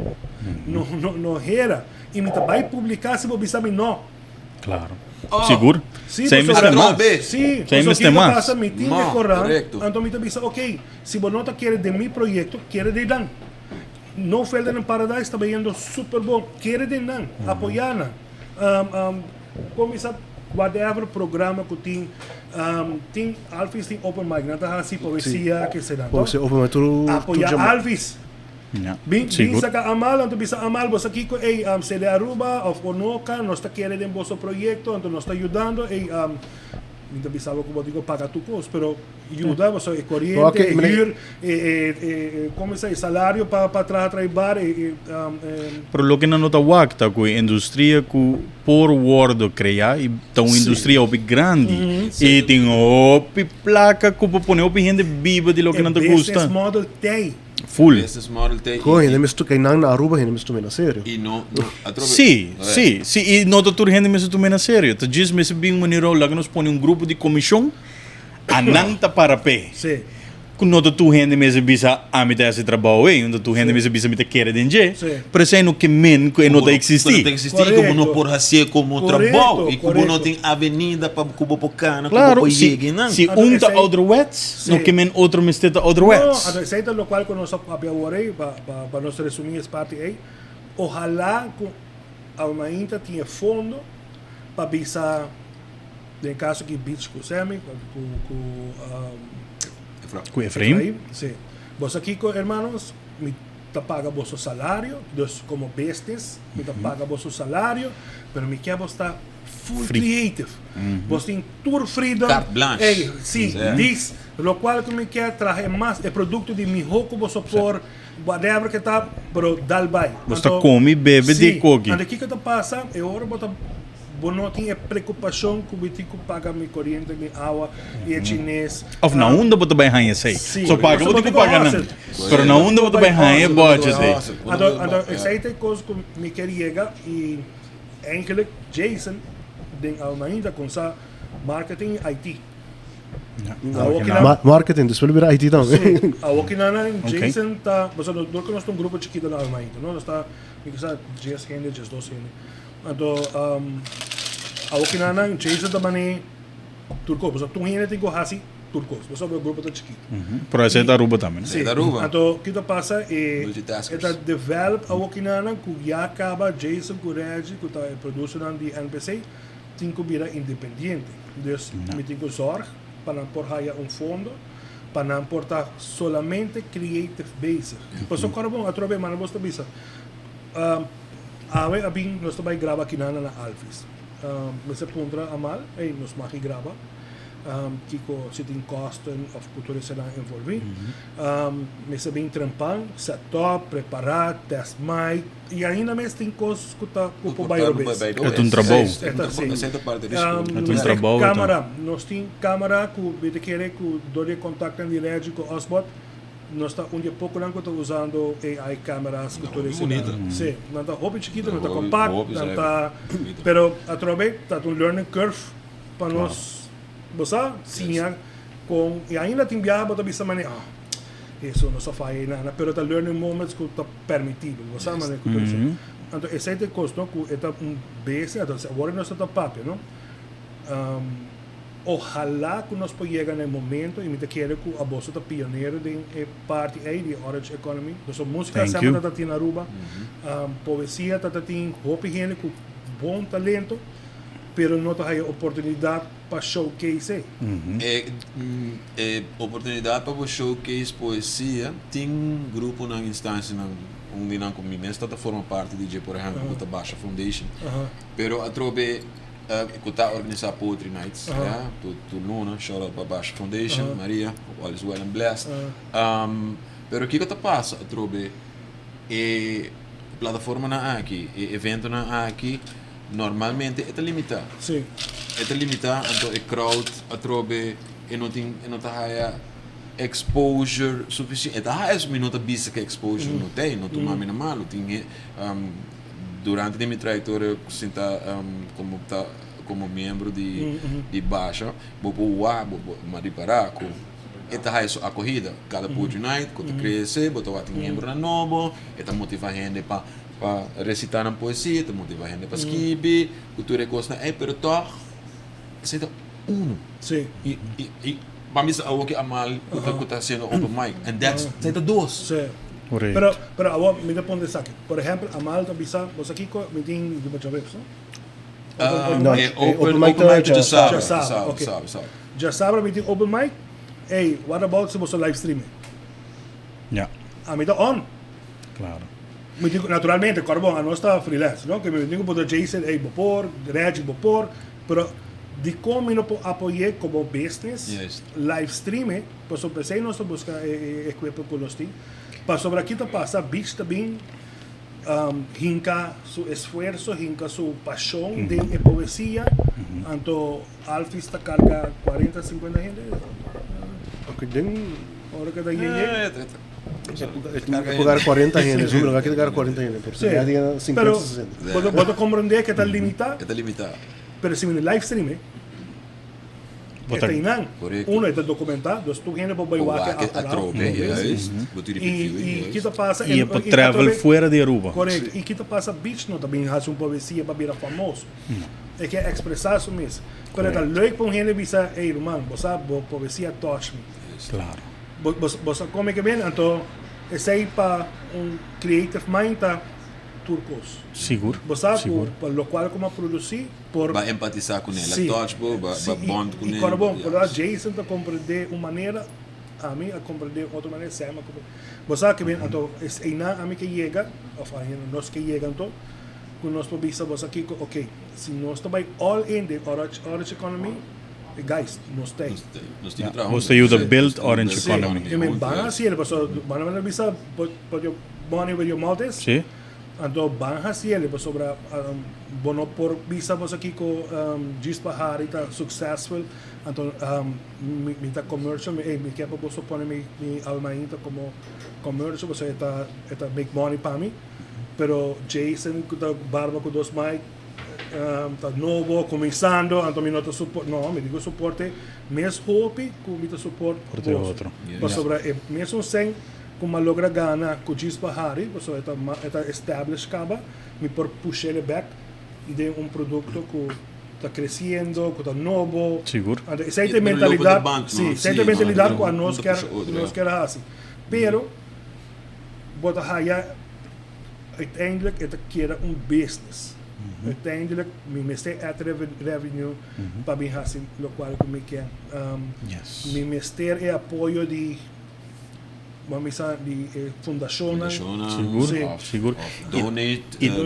Não era. E me vai publicar se você sabe não. Claro. Seguro? Sim, sem mister mais. Sim, sem mister mais. Passa meeting de correto. Então me avisa, ok, se você não quer de meu projeto, quer de dan. No Felden in Paradise está indo super bom. Quer de dan, apoiar. Como isso, whatever programa que tem Alvis tem open mic, não está assim poesia que se dá. Pode ser open mic, apoiar Alvis. Bem saca amal, então bisa amal, você aqui com se de Aruba of Onoka, nós está querendo em vosso projeto, então nós está ajudando Não pensava como digo pagar tu custo, pero ajuda, você é corrente, Ok, mas- hyr, como se salário para trabalhar, Pero lo que na nota wakta ku industria ku por wordo crea e tá uma indústria op grande e tem op placa ku popone op gente viva de lo que não te business gusta model tem. full. Business model tem. Ko, hindi misto kay nang na Aruba, hindi misto na sério. E não, Sim, sim, sim. E nota tur gente mesmo tu mena sério. Tá diz mesmo bem maneiro lá que nós põe um grupo de comissão anang ta para pé. Sim. Quando nota tu gente mesmo bisa a me esse trabalho aí, onde tu gente mesmo bisa me te querer denje. Sim. Pero sei no que men que não tá Não tem existir. que existir, Correto. como não por assim como Correto, trabalho, e como correto. não tem avenida para cubo pocana, Claro, como se chegue, não. se Ah, um tá esse aí- outro wets, no Sim. que men outro me está outro No, wets. aceita lo cual con nosotros apiaborei para nos resumir essa parte aí. Ojalá que a Almainta tinha fundo para visar, no caso que Beach com Semi, Com Efraim. Sim. Vos aqui, hermanos, me te paga vosso salário, dus como bestes, me te paga vosso salário, pero me quer vos estar full Free. creative. Vos tem tour freedom. Carte blanche. Ei, sim, É. diz, lo qual que me quer trazer mais é produto de mi roco vos por whatever que tá, pero dal vai. Vos tá come, bebe de coque. Ande que te passa, é hora bota não tinha preocupação com o que paga minha corrente, minha água, e é chinês. Of na onda bota bem hanha sei. Sim. So paga Você bota pode que paga pagar, não. sim. Pero na onda bota bem hanha budget aí. Então, essa é coisa que me quer chegar e eigenlijk Jason den ainda com essa marketing IT. Marketing, dus willen we weer IT dan. Sim, a Okinana Ok. Jason tá, mas nós temos um grupo chiquito na Almeida, não? Nós está, me que 10 gente, 12 gente. Então, a Okinana Jason também turco, mas tu gente tem que hasi turcos, mas o grupo tá chiquito. Pero essa é da Aruba também. Sim. da Aruba. Então, o que passa é Multitaskers. que develop a Okinana que já acaba Jason com Regi, que está produzindo de NPC, tem que virar independente. Então, me tem que sorg para não por haya fundo, para não portar solamente creative base. Por isso, agora bom, outra vez, mas você bisa. A bem, nós também grava aqui na Alphys. Mas puntra amal, aí nós mais grava. Kiko sitting cost of cultura será envolvido. Mas bem trampang, setup, preparar, test mic, e ainda mais tem coisas que tá com o bairro base. É um trabalho. Essa é a parte disso. um trabalho, Câmara, nós temos câmara que você quer que dole contato direto com o Osbot. Nós está um dia pouco não estou usando AI câmeras que tudo isso. bonita. Sim, não está hobby chiquito, não está Hobby, compacto, hobby, não sabe? está. Bonito. Pero através está um learning curve para nós. Você sim, com e ainda tem viagem para bisa maneira. Isso não só faz nada, pero está learning moments que está permitido. Você maneira que tudo isso. Então esse é o custo que é base, então agora nós está papel, não? Ojalá que nós podemos chegar no momento e me quero que a bolsa está pioneiro de parte aí de Orange Economy. Nossa música Thank sempre you. está na Aruba, poesia está tem hope gente com bom talento, pero não tem oportunidade para showcase. Oportunidade para você showcase poesia. Tem grupo na instância onde não comigo, mas está forma parte de, por exemplo, da Baixa Foundation. Pero a trobe que está organizar Poetry Nights, tu Luna, shout out para Baixa Foundation, Maria, all is well and blessed. Pero o que está passa, a trobe plataforma na aqui, evento na aqui, normalmente é limitado. Sim. É limitado, então é crowd, a trobe, e não tem exposure suficiente. É isso, mas não tem bisa que exposure não tem, não tem mais malo. Tem durante a minha trajetória, como membro de Baixa, vou mariparar com a corrida, cada Poetry Night, quando cresce, vou ter membro na novo, e motivar a gente para recitar na poesia, motivar a gente para escrever, cultura e coisa, pero toch, senta Sim. e vamos a que amal que está sendo open mic, and that's senta dois. Sim. Correto. Pero agora me depende de aqui. Por exemplo, a Malta bisa, você aqui me tem de baixo vez, Não, Open mic mic já de sabe, sábado, ok. sábado. Já sabe me tem open mic. Hey, what about se você live streaming? Ja, A mim tá on. claro. Me digo, naturalmente, Carbon, a nós está freelance, não? Que me digo para Jason, hey, vapor, Regi, vapor, pero de como eu apoiei como business, Yes. live streaming, pues empecé a buscar equipo con los team. Para sobre aquí te pasa, Beach también, hinca su esfuerzo, hinca su pasión de poesía, anto Alfis te carga 40, 50 gente, Aku denk ahora que está llegue. pagar 40 yenes, não vai pagar 40 yenes, porque Sí, já tinha 50, pero 60. vos comprender que está limitado, Está limitado. pero si en live streaming, Bota- está inang. Correcto. Uno está documentado, dos tu gente por O bailar que a tropa, juist. Wat jullie E perfil, que passa E para travel fora de Aruba. Correto. E que passa beach não também faz poesia para virar famoso. É que é expressar isso mesmo. Pero é leuk para um gente bisa, ei, irmão, você poesia touch me. Claro. Você como é que vem, então esse aí para creative mind tá turcos. Seguro. Você Seguro. para lo qual como produzir por Vai empatizar com ela, Sim. touchable, vai Sim, bond com e ela. cara bom, para Jason tá compreender uma maneira, a mim a compreender outra maneira, Sam a compreender. Você que vem, então, é na a mim que chega, ou nós que chegam, então, com nós para bisa, você aqui, ok, se nós também all in the orange economy, guys, nós tem. Nós temos Ja, você ajuda build orange Sim, economy. eu me van a ser, você van a bisa, put your money where your mouth is. Sim? Então, van a ser, sobre bono por bisa você aqui com Gispa Hari tá successful, então me tá commercial, me quer para você pôr me alma ainda como commercial, você tá make money para mim, pero Jason que tá barba com dois mais tá novo, começando, então me não tá suporte, não, me digo suporte, mes hope que me tá suporte Porte outro. para sobre mesmo sem como logra ganhar com Gispa Hari, você está established acaba, me por puxar ele back de produto que está crescendo, que está novo. Seguro. Essa é E a mentalidade, no banco, sim, não? essa é Sim, a mentalidade que não, nós não quer puxa outro, nós é. quer assim. Pero bota haya uiteindelijk het quer business. Uiteindelijk me meste at revenue para mim assim, lo qual que me quer Yes. me mester e apoio de vamos a de fundaciones. Seguro. Sim. Seguro. Donate,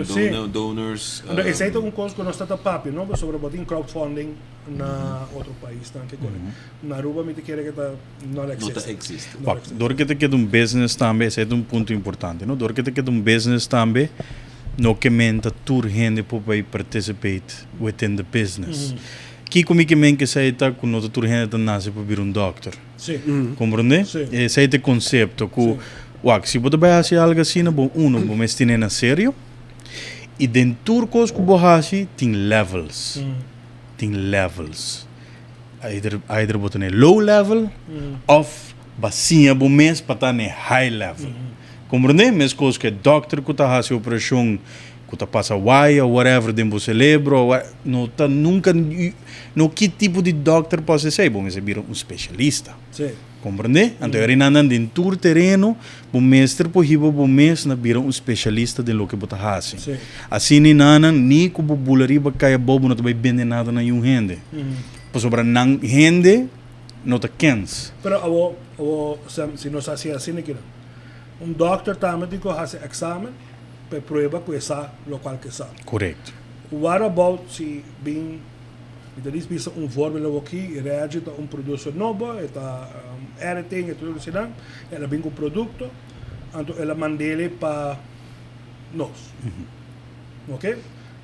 Sim. donors. Então, esse aí é coisa que nós está papi, não? Sobre botar crowdfunding na outro país, tá? Que coisa. Na Aruba me te quer que tá não Não existe. existe. Pak, door que te queda business também, esse é ponto importante, não? Door que te queda business também, no que menta tur gente para participate within the business. Que como que men que sai tá com outra tur gente nasce para vir doctor. Sim. Compreende? Sim. Esse é o conceito que o se você vai fazer algo assim, bom, bom, mas tem na sério. E dentro dos que você faz, tem levels. Tem levels. Either você tem low level, of bacia bom mês para estar na high level. Compreende? Mas coisas que doctor que está fazendo operação, que está passa why ou whatever, de você lembra, não tá nunca, no que tipo de doctor pode ser, bom, mas é especialista. Sim. Compreende? Então, eu ainda dentro do terreno, o mestre possível, o mestre na vira especialista de lo que você faz. Sim. Assim, nem com o bulariba caia bobo, não vai vender nada na gente. Por sobre não gente, não te quens. Pero se nós hacía assim aqui, doctor também digo hace examen, para prueba que essa lo qual que sabe. Correto. What about se bem eles bisa fórmula aqui, reage a produto novo, está editing e tudo isso, ela vem com produto, então ela manda ele para nós. Ok?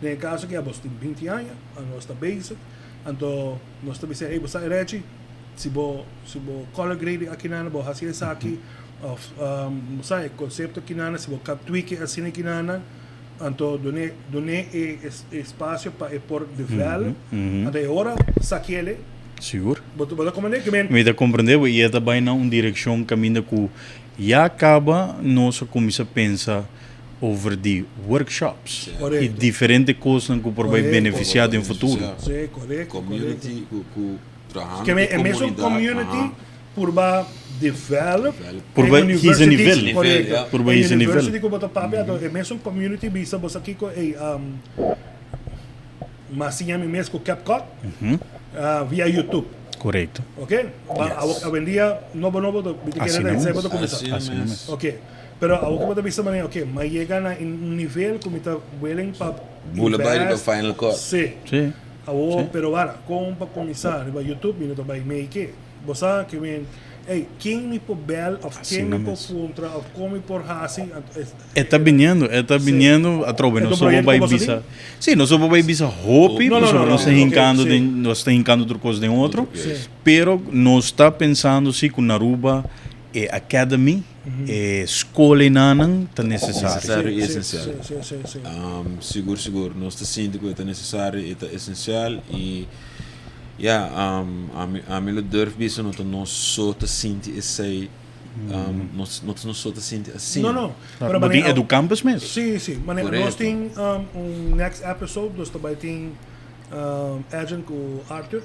No caso que nós temos 20 anos, nós está basic, então nós estamos dizendo, você reage, se você color grade aqui na você fazer isso aqui, o conceito aqui na se você tweak assim aqui na então doné espaço para por develop, então agora saque ele, Seguro. você como é que men Me dá compreender, e é também na uma direção caminho que já acaba, nós começa a pensar over the workshops Correto. e diferentes coisas que por vai Correto. beneficiar no futuro. sim, correto, Community, trabalhando que é mesmo community por ba develop Por em ba- universities, his nível. correto. Yeah. Por ba Em his nível. university ko bota papi ato é mesmo community bisa você aqui com mas sim a mim mesmo com CapCut via YouTube. Correto. Ok? Hoje em dia, novo, que Assim quer dizer, mesmo. pode começar. Assim mesmo. Ok. Pero a que bisa maneira, ok, mas chega na um nível como está willing para Boulevard para final cut. Sim. Sim. Pero para, como para começar, no YouTube, minuto vai meio que. Você que vem, quem me por bel, of quem me por contra, of como me por hasi. Está viniendo a trove, não só vai bisa. Sim, não só vai bisa hope, nós está hincando outra coisa de outro, pero nós está pensando se com Naruba academy, escola nanang tá necessário. É essencial. Seguro. Nós está sentindo que é necessário, é essencial e a mim durf bisa nós só está sentindo esse nós só está sentindo assim. Não. Mas tem educampus mesmo. Sim. Mas nós tem next episode, nós também tem agent com Arthur,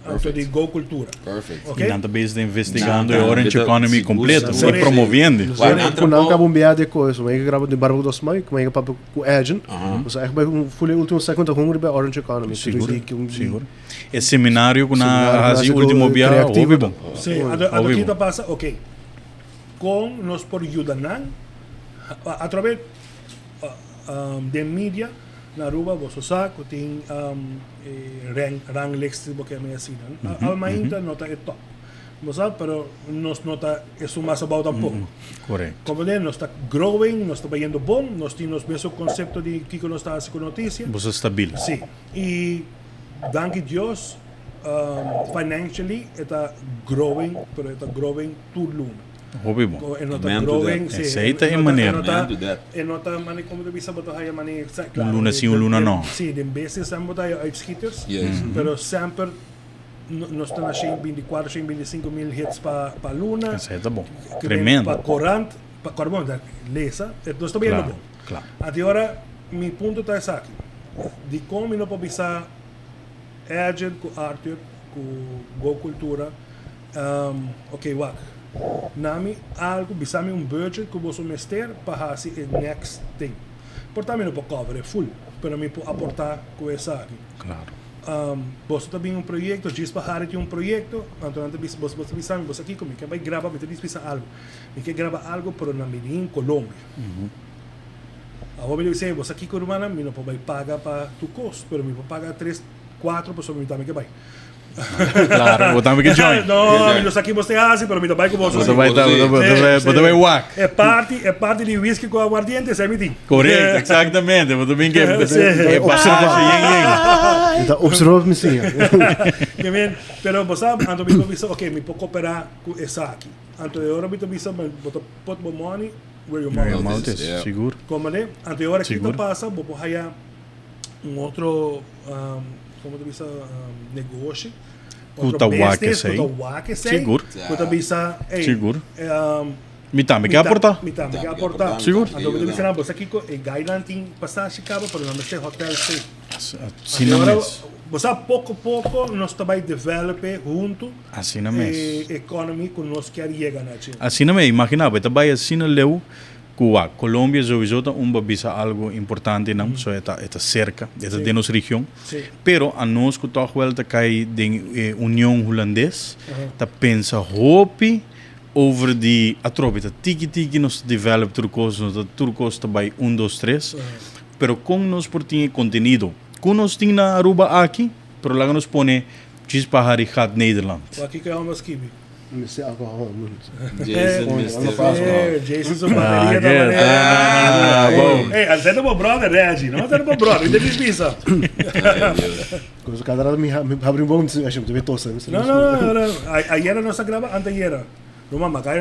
Arthur de Go Cultura. Perfect. Okay? E nada base investigando a Orange Economy completa, se promovendo. Quando não acaba de coisa, mas que grava de barco dos mai, como é que papo com agent, você é que vai fully último segundo hungry by Orange Economy. Seguro. É seminário com a último biar, ouve bom. Sim, a que tá passa, ok. Com nós por ajudar através de mídia. Na Aruba, você sabe que tem ranglist porque é meio assim. Ainda nota é top. Você sabe, pero nós nota isso mais about um pouco. Correto. Como nós está growing, nós está indo bom, nós temos o mesmo conceito de que nós está com notícia. Você está stabil. Sim. E danke Deus, financially está growing, pero está growing tudo luna. Ouve bom. Growing, aceita em maneira. Nota maneira como tu bisa botar aí maneira. Luna sim, luna não. Sim, de vezes sempre botar uitschieters, pero sempre nós estamos achando 24, 25 mil hits para Luna. Aceita bom. Tremendo. Para Corant, para Carbon, lesa, nós estamos vendo bom. Claro. Até agora, meu ponto está aqui. De como não pode bisa agent com Arthur, com Go Cultura, ok, wak. Nami algo, bisami budget que você mester para fazer o next thing. Portanto, não pode cover full, mas me pode aportar com essa aqui. Claro. Você também projeto, diz para um projeto, então você bisami, você aqui comigo, que vai gravar, você diz algo. Me quer gravar algo para na Medellín, Colômbia. Agora eu disse, você aqui com o humana, me não pode pagar para tu custo, mas me pode pagar 3, 4 pessoas, me também que vai. Claro, vou também que join. Não, nós aqui você assim, mas me vai com você. Você vai whack. É parte de whisky com aguardiente, sabe assim? Correto, exatamente. Vou também que é observar. Então, observa-me sim. Pero você, anto me pensa, ok, me pode cooperar com essa aqui. Anto de hora me pensa, put my money where your mouth is. Seguro. Como né? Anto de hora que tá passa, vou haya outro como tu bisa negócio. Kuta wake sei. Seguro. Kuta bisa, seguro. Me também quer aportar. Seguro. Então tu bisa na bolsa aqui com guideline tem passagem cabo para não ser hotel stay. Assim não é. Você pouco a pouco nós também desenvolver junto. Assim não é. Economy que nós quer chegar na China. Assim não é. Imagina, vai também assim não leu. Cuba, Colômbia sowieso bisa algo importante não, só está cerca, está de nossa região. Pero a nós que toch wel te cai de União Holandês, tá pensa hope over die atrobe, tá tiki nos develop turcos também 1, 2, 3. Pero com nós por tinha conteúdo, com nós tinha na Aruba aqui, pero lá nos pone Gisbahari gaat Nederland. Aqui que é uma skibi. Mr. Alcohol. Jason sua bateria da maneira. Ei, até do brother, Regi, não até do brother, ainda diz isso. Quando o cara me abre um bom, acho que deve tossir. Não. Aí era nossa grava, antes era. Roma, cai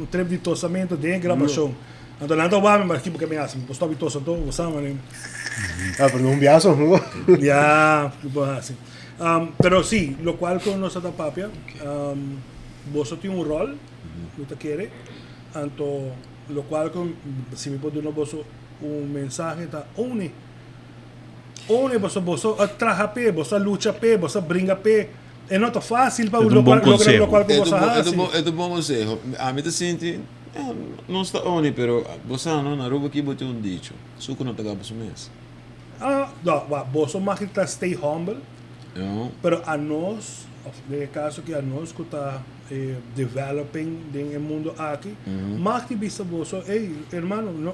trevo de tossamento de gravação. Então lá não vai, mas aqui porque me acha, postou tossa então, você sabe, pero não viajo, não? Ya, tipo assim. Pero sí, lo cual con nuestra papia, vos tiene un rol, lo que quiere, tanto lo cual con, si me puede dar un mensaje, ta une vos traja pe, vos lucha pe, vos brinca pe, é não fácil para lo cual vos hace. É um bom conselho. A mim te sente, não está une, pero você não na Aruba aqui botou um dicho, suco não te acaba su mês. Não, vos mais que stay humble. Pero a nós, no caso que a nós que está developing no mundo aqui, mais que bisa você, ei, hermano,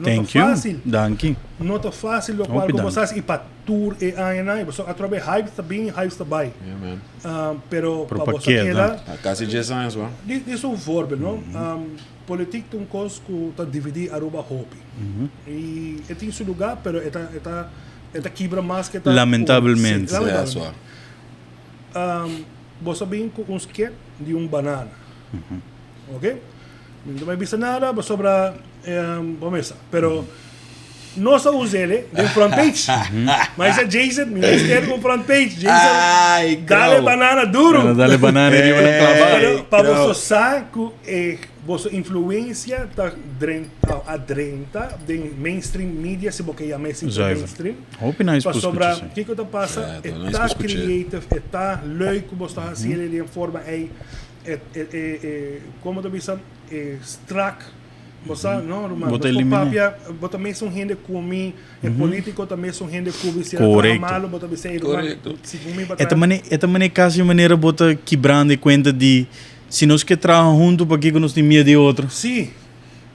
Thank you. fácil. Dank you. Não tá fácil lo qual Open como dan. estás e para tour e ai, você através hype está bem, hype está bem. Yeah, man. Pero Pro para você paquete, queda, Quase 10 anos, man. isso é um voorbeeld, não? Politiek tem coisa que está dividir aruba hope. E tem seu lugar, pero eta quebra mais que tá. Lamentavelmente. Sim, É, só. Você vem com um skate de banana. Ok? Não vai bisa nada, mas sobra promessa. Pero não só usa ele de front page. Mas é Jason, ministério com front page. Jason, Ai, dale crau. banana duro. Dale banana e van clavar. Pero para crau. você saber que vossa influência está adrenta de mainstream media, se você chama assim Zuiver. mainstream. Hoop nice Para sobra, poesje. o que que passa? Ja, dat is Está nice poesje. creative, está leuk, você está fazendo de forma como tu bisa strak. Você não, irmão. Bota Você eliminar. papia, bota mesmo gente comi, político também são gente comi, se Correcto. malo, bota bisa Correcto. se comi Esta maneira casi maneira bota quebrando conta de se nós que trabalham junto para que nós temos medo de outro. Sim.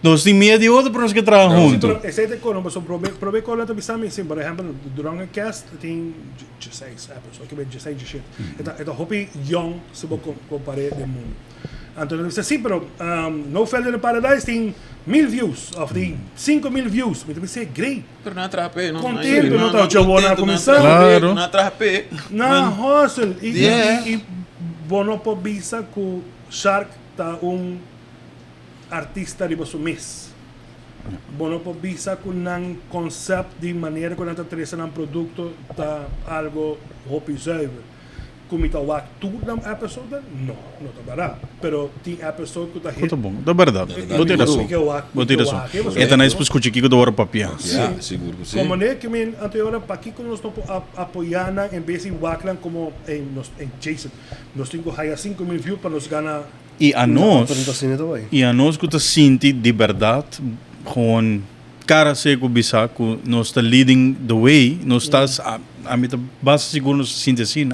Nós temos medo de outro para nós que trabalham Sim, junto. pero esse é o mas prove com a bisa sim, por exemplo, durante o cast tem 16 episódios, que bem 16 de shit. Eta hopi young se vou comparar de mundo. Então eu disse sim, pero No Felder in Paradise tem 1000 views, of tem 5000 views. Então eu disse great. Pero não atrapei, não. Contento, não tá o bom na comissão. Claro. Não atrapei. Na hustle Yeah. e bono po bisa que Shark tá artista de você mês. Bono po bisa que nang concept de maneira que nanta tresa nang produto tá algo hopi zuiver. Como tá wak tudo na episode? Não tá barato. Pero tem episode que tá hit. Muito bom, da verdade. Vou ter razão. Vou ter razão. Esta não é escuta que do hora papia. Yeah, seguro que sim. Como é que me anterior para aqui quando nós estamos apoiando em vez de Wackland como em Jason, nós temos que ganhar 5000 views para nos ganhar. E a nós, Apresentação também. e a nós que tá senti de verdade, gewoon cara seco bisa que nós está leading the way, nós estás a mim tá base seguro nós sinta assim.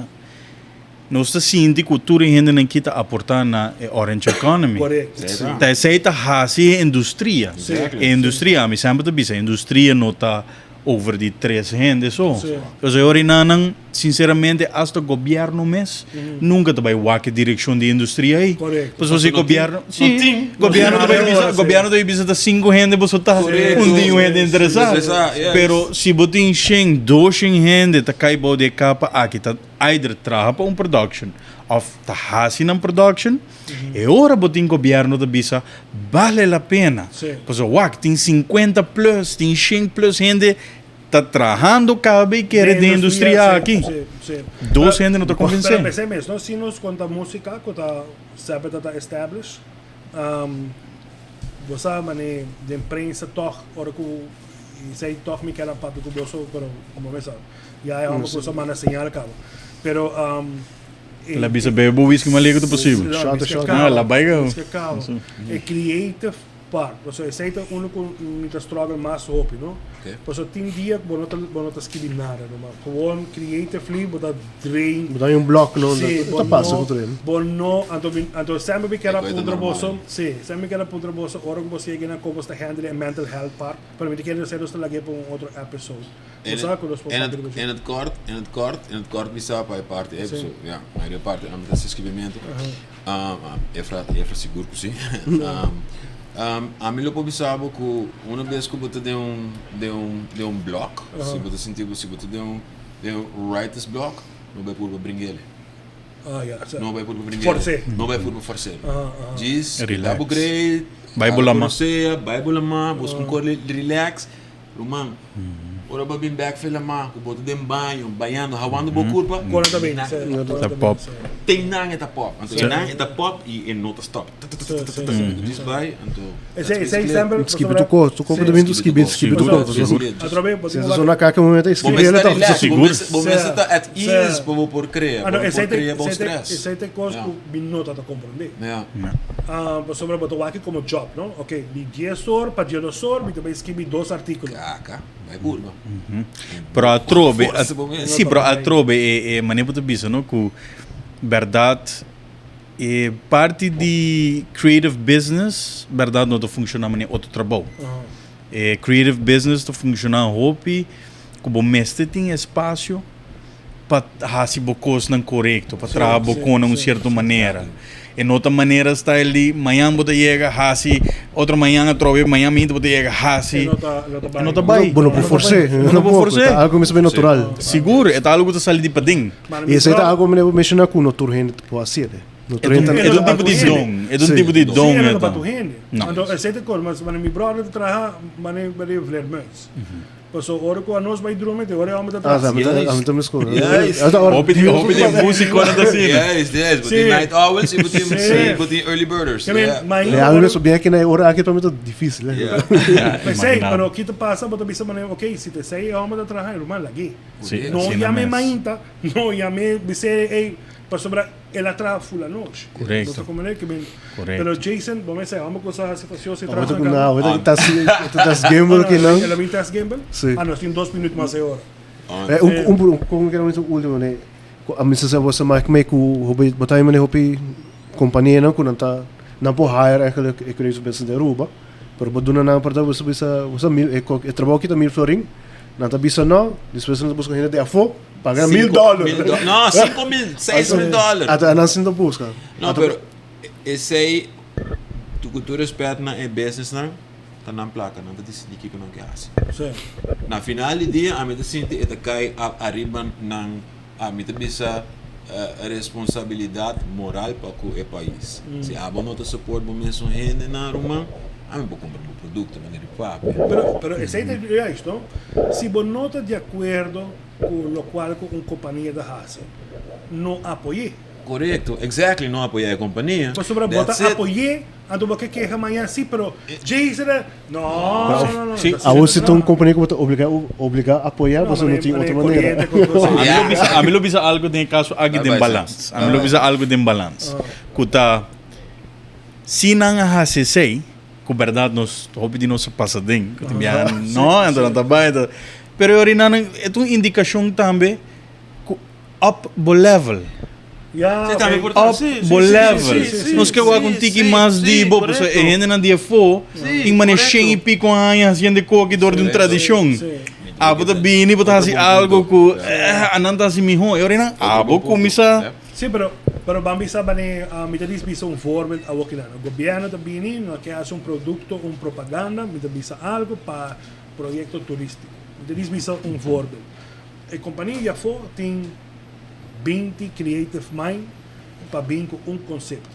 Nós está senti que tudo gente não quita aportar na orange economy. Correto. Sim. Tá aceita hasi indústria. Exactly. Indústria, mi sempre bisa indústria não tá over de 3 gente só. Sim. Então eu orinanang sinceramente hasta o governo mes nunca vai wake direção de indústria aí. Correto. Pues você Não governo, tem. sim, governo Não vai tem. bisa, governo vai bisa da 5 gente você tá Correto. dia gente interessado. Interessado, yes. Pero se você tem 100, 200 gente tá cai bo de capa aqui tá either trabalha para production of tá hasi na production. E ora você tem governo da bisa vale a pena. Sim. Pues wak tem 50 plus, tem 100 plus gente tá trabalhando cabe que é de indústria aqui. Sim. 2 gente não tá Pero convencendo. pensei mesmo, se nós conta música, conta sempre tá established. Você sabe, de imprensa toch, ora que sei toch me quer para do bolso, pero como vê sabe. Já é uma coisa mana señal cabo. Pero La bisa bebe whisky mais liga do possível. Shot. Ah, la baiga. É creative part. Você aceita único que struggle mais rápido, não? Okay. Você tem dia que você não tá escrevendo nada, não? Gewoon creatively, você drain. Botar um bloco, não? Sim, Tá passa com treino. Bono, então sempre que era Coisa punta normal. bolso, sim, sempre que era punta bolso, ora que você chega na como está handle a mental health part, para mim que ele ser nos lagi para outro episode. Você sabe que nós podemos En het kort bisa para a parte episode. Ja, maar de parte aan het escrevimento. Efra seguro que sim. A mim eu observo que uma vez que você de um bloco, se você sentir se você de um writer's block, não vai por brincar ele. Ah, ja. Não vai por brincar. Forcer. Não vai por forcer. Diz, Relax. upgrade, Bible lama. Bible lama, busca um cor relax. Rumang, ora ba bin back fila ma, ku boto dem banho, banhando, hawando bo curva. Agora também, Tá pop. Tem nang eta pop. Anto nang eta pop e nota stop. Diz vai, anto. Esse sempre Skip do corpo, tu compra também do skip do corpo. Através Se essa zona cá que o momento é skip, ele tá seguro. Você tá at ease por criar, por criar bom stress. Esse é coisa que binota tá compreender. Ja. Sobre botar aqui como job, não? Ok, de 10 horas para 10 horas, me também escrevi 2 artículos. Kaka, vai curva. Pero a trobe, Força, bom mesmo. sim, pero a trobe é maneira de bisa, não? Que verdade é parte de creative business, verdade não tá funcionando em outro trabalho. creative business to funcionar hopi, como mestre tem espaço para fazer bocos não correto, para trabalhar com uma certa maneira. Em outra maneira está ele, amanhã você chega, assim, outra manhã, outra vez, amanhã você chega, assim, e não vai. Bueno, por forcer. Não por forcer. Algo mais bem natural. Seguro, é algo que sai de padinho. E esse é algo que me menciona com o turrente por assim, É um tipo de dom. É um tipo de dom. Sim, era para tu rende. Não. Então, essa é a coisa, mas meu brother trabalha, mas ele vler mais. Então, agora que nós vai dormir, agora é a homem da Ah, trabalho. a mim também escolhe. Hopi de música quando tá assim. Yes, but the night owls, but the early birders. É algo mesmo bem aqui na hora aqui para mim é difícil, né? Mas sei, mas o que te passa, você pensa, ok, se te sei, é a homem da trabalho, irmão, lagi. Sim, Não sim, chame mas- mainta, não chame, você, ei, para sobrar, ela trabalha full a noite. Correto. Você como é que bem. Correto. Pero Jason, vamos dizer, vamos começar a situação, se Mas trabalha. não, eu tá gamble aqui não. Ela vem test gamble? Sim. Ah, nós temos 2 minutos mais agora. Como que era o último, né? A mim se você mais como é que o hobby botar em hobby companhia não quando tá não por hire aquele que isso pensa de Aruba, pero boduna na para você você mil é trabalho que tá 1000 florin, não tá bisa não, depois você busca ainda de afo, pagar $1,000. Não, 5 mil, 6 mil dólares. Até não sinto busca. Não, pero esse aí, tu cultura respeita na business não, tá na placa, não tá decidindo que não quer assim. Sim. Na final do dia, a mim te sente que cai arriba nang a mim te bisa responsabilidade moral para o país. Se a boa nota suporte bom mesmo rende na Roma, a mim vou comprar um produto, mas de papo. Pero essa é isso, não? Se você não está de acordo com o qual com uma companhia da raça, não apoie. Correto, exactly, não apoiar a companhia. Mas sobre That's bota it. apoie, então você quer amanhã sim, pero Jason, não. Sim. A você tem uma companhia que você obrigar a apoiar, você não tem outra maneira. A mim lo bisa algo de caso agi de balance. A mim lo bisa algo de balance. Kuta se não a sei, com verdade nós hope de nossa passadinho, que tem não, então não tá bem. Pero orina é uma indicação também up bo level. Ja, também oké. importante. Up bo level. Nós que eu com tiki mais de bo, porque é gente na dia fo, em mané cheio e pico anha, haciendo coque dor de uma tradição. Ah, bota bini, bota assim algo que ananda assim mijo. E orina, bo comisa. Sim, pero Bambi sabe que me diz um forma a o que lá. O governo também não quer fazer um produto, propaganda, me diz algo para projeto turístico. Me diz um forma. A companhia já foi tem 20 creative mind para vir com um conceito.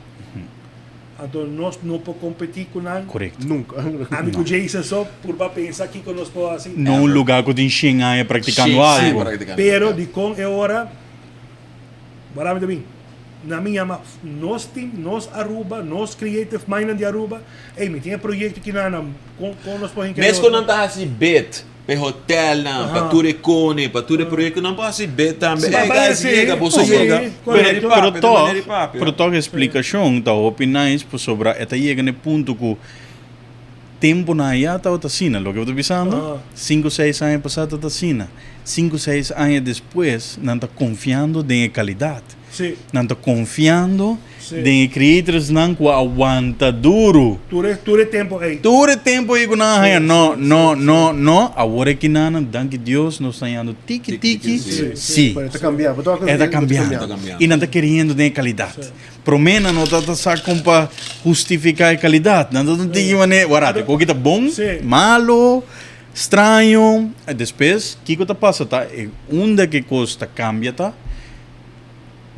Então nós não podemos competir com nada. Correto. Nunca. A mim com Jason só por pensar que nós podemos assim. Num lugar que tem xinga praticando algo. Pero de com é hora, bora bem. Na minha nós team, nós Aruba, nós creative mind de Aruba, me tinha projeto que não com nós podemos. Mesmo quando não está assim bet, para hotel não, para tu recone, para tu projeto não pode ser bet também. Sim, Guys, sim, chega, você sim, chega. correto. Pero to explicação tá opinais por sobre esta chega no ponto que tempo na ya tá outra sina, lo que eu tô pensando. 5, 6 anos passado tá sina. 5, 6 anos depois, não tá confiando em qualidade. Sim. Não tá confiando Sim. em creators não que aguanta duro. Tudo tempo aí. Todo tempo eu não. Agora que não, danke Deus, nós estamos indo tiki. Sim. Está cambiando. Está cambiando. E não está querendo de qualidade. Promena não está sacando para justificar a qualidade. Não está de maneira. Agora, o que está bom, Sim. malo, estranho. E depois, o que está passando? Onde que costa cambia, tá?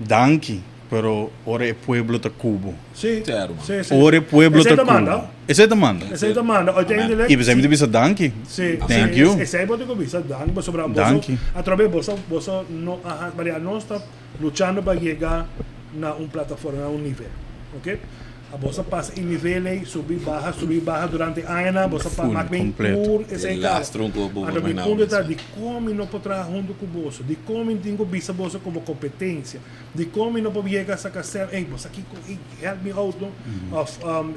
Danke. Pero ora é pueblo ta Cubo. Sim. Sério, mano. Sim, sim. Ora é pueblo Essa é ta a demanda. Cubo. Essa é a demanda. Essa é a demanda. E você me diz danke. Sim. Thank you. Essa é a boa coisa. Danke sobre Danke. através você não nós está lutando para chegar na plataforma, na nível, ok? A você passa em nível aí, subir barra durante anos, você passa Full, mais bem completo. por esse aí, cara. Lastro um pouco, Então, mas de não, como mas- está, de como não pode trabalhar junto com o bolso, de como tem que bisa bolso como competência, de como não pode chegar a sacar certo, ei, você aqui, help me out, no?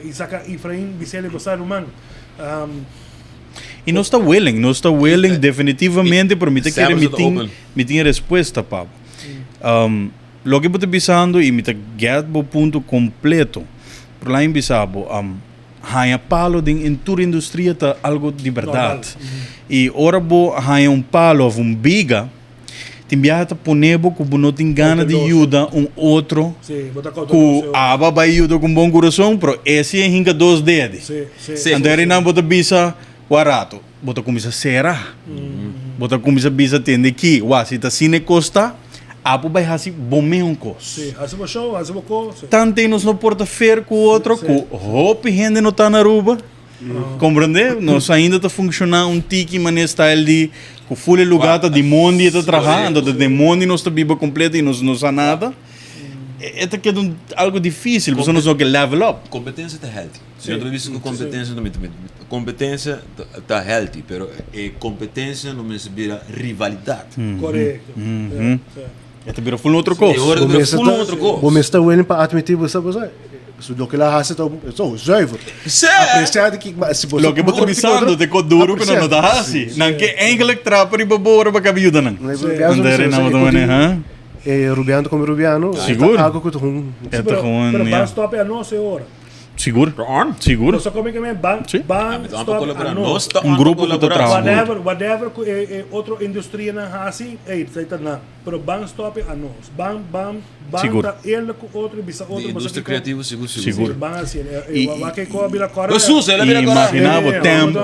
E sacar Efraim, Vicele, você humano. E não está willing definitivamente, pero me te Estamos querer open. me tinha resposta, Pablo. Lo que eu estou pensando e me te get bo ponto completo. Por lá em Bissabo, há palo em toda a indústria tá algo de verdade. E ora bo há palo ou biga, tem viaja ponebo que não tem gana de ajudar outro. Sim, botar Que aba vai ajudar com bom coração, pero esse é hinga 2 dedos. Sim. Então ele não bota bisa barato, bota começa será. Bota começa bisa tende que, se tá cine costa, apo vai hasi bom mesmo cos. Sim, hacemos show, hacemos coisa. Tanto nos não porta fer com o outro, que hope gente não tá na ruba. Compreende? Nós ainda está funcionando tiki maneira style de que full lugar tá demônio está trabalhando, o demônio não está vivo completo e não há nada. É que é algo difícil, porque nós não que level up. Competência está healthy. Se eu visto que competência não me competência está healthy, pero competência não me vira rivalidade. Correto. É vira full outra coisa. Bom, está willing para admitir você, do que lá hace todo, so zuiver. Apreciado que se você lo que botar bisando de duro que não dá assim. Não que eigenlijk trapper e babora para cabiuda não. Andere na modo maneira. Rubiano como Rubiano. Seguro. Algo que tu Pero ban stop é nossa hora. Seguro. Seguro. Só como é que é ban stop a nossa. Grupo que trabalha. Whatever outro indústria na assim, sai tá na. Pero ban stop a nós. Ban tá ele com outro bisa outro. Indústria criativa seguro. Ban assim, o que co bila cora. Jesus, ela vira agora. Imaginava tempo.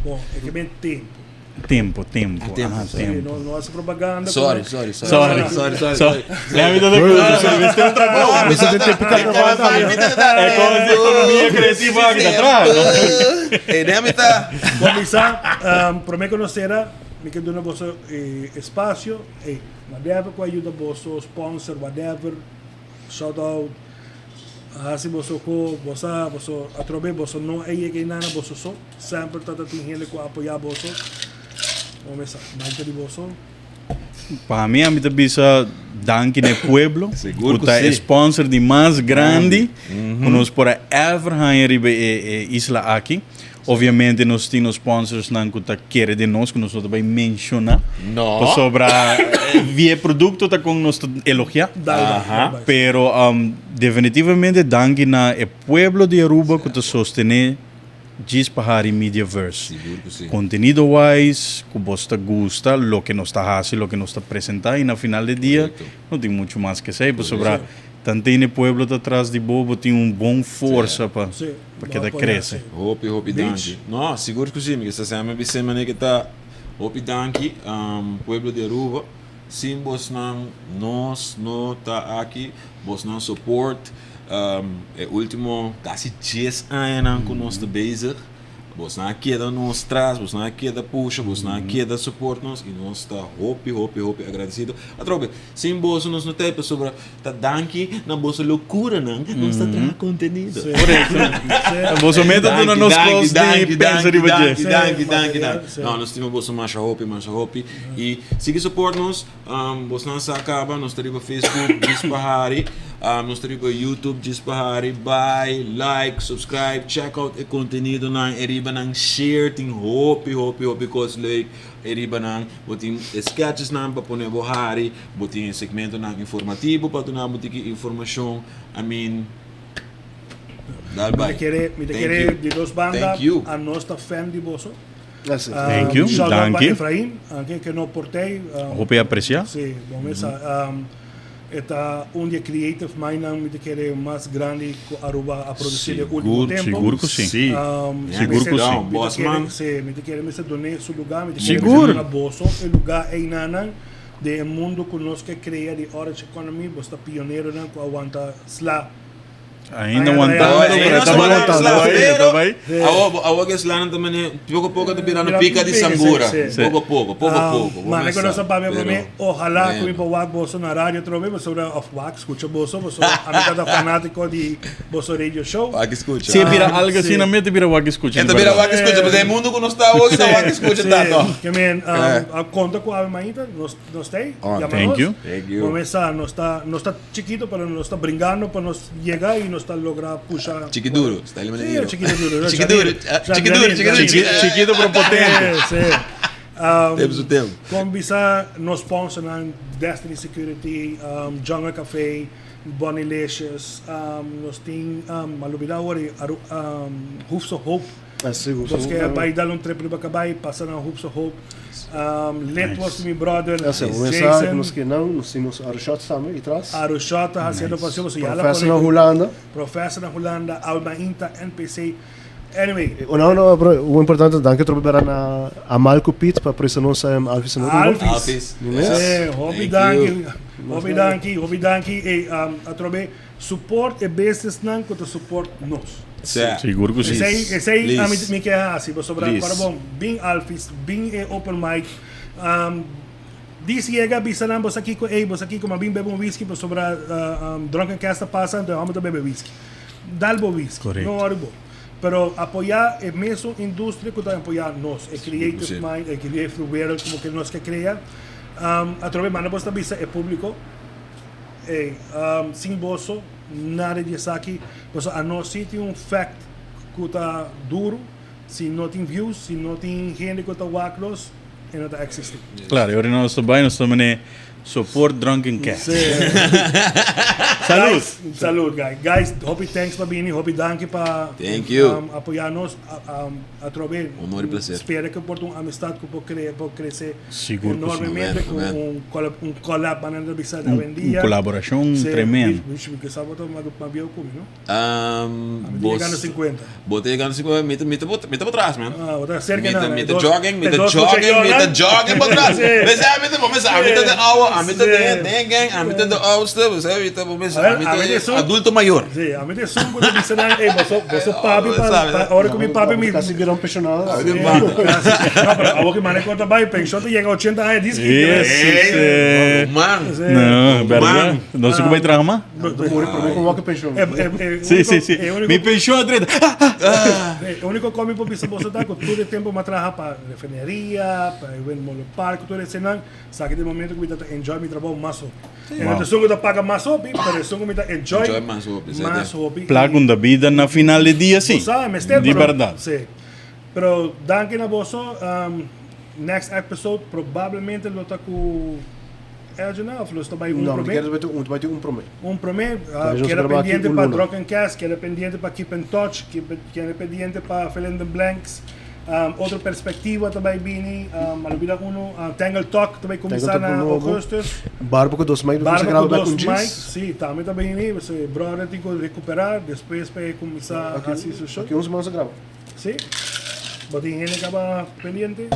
Bom, é que bem tempo. Tempo. Não hace propaganda. Sorry. Lembra da coisa, você outra coisa. Você tem que ficar É como a economia criativa aqui atrás. Começar, para me conhecer, me quero dar vosso espaço, whatever que ajuda vosso sponsor, whatever, shout out, assim vosso atrobe, vosso não é que nada vosso só, sempre está tendo gente que apoia vosso. Vamos ver, mais de vosso. Para mim, a minha bisa danke no pueblo, Seguro que é sponsor de mais grande, que nós por ever hanhar isla aqui. Obviamente, nós temos sponsors que tá querem de nós, que nós também mencionar. Não. Sobre via produto tá com nós elogiar. Pero definitivamente danke na pueblo de Aruba que tá sostener Gispahari Mediaverse. Seguro que sim. Contenido wise, que você gusta, lo que nos está haciendo, lo que nos está presentando, e no final do dia, não tem muito mais que ser, sobre tanto no pueblo atrás de bobo tem bom força para que ela cresça. Hope danke. Não, seguro que sim, porque essa semana vi semana que tá hope danke, pueblo de Aruba, sim, vos nós não tá aqui, vos não support. Último quase 10 anos que nós estamos bezig. Você não queda nos traz, você não queda puxa, você não queda suporta nos e nós está hope agradecido. Atrobe, sem bolso nós não tem sobre tá danke na bolsa loucura não, nós está trazendo conteúdo. Correto. Você meta tudo nos costos de pensa de budget. Danke. Não, nós temos bolsa mais hope e se que suporta nos, você não se acaba, nós temos Facebook, Gispahari. Nós temos YouTube, Gispahari, buy, like, subscribe, check out o conteúdo na eriba nang share, ting hope, cause like eriba nang botin sketches nang para poner bohari, botin segmento nang informativo para tunar botin informação, I mean, me querer de dos bandas, a nossa fan de vosso. Thank you. Shout out Thank para you. Efraim, que não portei. Hope apreciar. Sim, vamos Eta dia creative mainan me querer mais grande que Aruba a produzir no último tempo. Seguro que sim. Seguro que sim. Bossman. Sim, me querer me donar seu lugar, me querer na bolsa, o lugar é nanan de mundo que nós que cria de orange economy, você pioneiro não que aguanta slá. Ainda aguantando, pero a que slá também pouco tá virando pica de sambura. Pouco. Mas que nós para mim, ojalá que me para bolso na rádio trobe, mas sobre of wax, escuta bolso, a mim cada fanático de bolso radio show. Wag escuta. Se vira algo assim na mente, vira wag escuta. Então vira wag escuta, mas é mundo que nós está hoje, tá wag escuta tanto. Que men, a conta com a mainta, nós tem. Thank you. Começar, nós está chiquito, pero nós está brincando para nós chegar e nós está lograr puxar. Chiquiduro, está ali chiquiduro. Chiquiduro, chiquito pero potente. Temos o tempo. Como bisa no sponsor ng Destiny Security, Jungle Cafe, Bonilicious, nos ting malubida ori Hoofs of Hope. Assim, Dus kaya bay dalong trip ba kabay pasa ng Hoops of Hope. Let was mi brother assim, is o mensagem Jason. nos que não, nos sinus Arshot também e traz. Arushota haciendo pasión so yala Professor na Holanda. Professor na Holanda, Alma Inta, NPC. Anyway, Não, bro, o importante é que eu trabalhar na Amalco Pit para isso não sair Alvis no Alvis. Yes. Hobby Thank danki, hobby danki. Atrobe support e business nan ko to support nos. Certo. Seguro que sim. Esse aí a Please. mim que é assim, vou sobrar Please. para bom, bem Alvis, bem open mic. Disse chega bisa nan boss aqui com uma bem bebe um whisky para sobrar drunken cast passa, então vamos beber whisky. Dalbo whisky. Correcto. No horrible. Pero apoyar a mesma indústria que está apoiar nós, é creative 100%. mind, é creative world, como que nós que cria. A través de nós também é público, sem bolso, nada de aqui. Mas a nós se tem fact que está duro, se não tem views, se não tem gente que está waclos, não está existindo. Claro, eu não estou bem, nós estamos em support Drunken Cat. Salud! Salud, guys. Hope thanks para vir, hope danke para Thank you. apoiar-nos a través. Honor e prazer. Espero que por uma amistade que pode crescer Seguro que sim. enormemente com Amém. collab na amizade da vendia. Colaboração tremenda. Vixe, que sábado uma bio comigo, não? Bos, Ganhando 50. botei ganhando 50, meta para trás, man. Outra cerca não. Meta jogging, para trás. Mas é a meta de aula, a meta de dengue, a meta de oudste, você a meta adulto maior. Sim, a meta sum quando disse não, você papi para hora que me papi me Casi viram apaixonado. Agora que maneco também, pensou que chega a 80 anos, diz que Isso, Mano, não, verdade. Não sei como vai trauma. Morri por mim como que apaixonou. Sim, sim, sim. Me pensou a direita. O único que me pisa você tá com todo o tempo uma trabalha para refineria, para o molo parque, tudo isso não. Sabe que de momento que me tá enjoy meu trabalho mais. Então só que paga mais hobby, mas só que me tá enjoy mais hobby, mais hobby. Plagun da vida na final de dia, sim. De verdade. Sim. Pero danke na boso. Next episode provavelmente lo tá com Elgina, ou está vai Não, prometo. vai ter prometo. Prometo, Talvez que era nós pendiente aqui para Luna. Drunken Cast, que era pendiente para Keep in Touch, que era pendiente para Fill in the Blanks. Outra perspectiva também vini, malubida uno, Tangle Talk também começar na Augustus. Barba com 2 mais, você grava com Mike, jeans. sim, também vini, você brother tem que recuperar, depois para começar a assistir o show. Aqui uns semanas você grava. Sim. Botin gente acaba pendiente.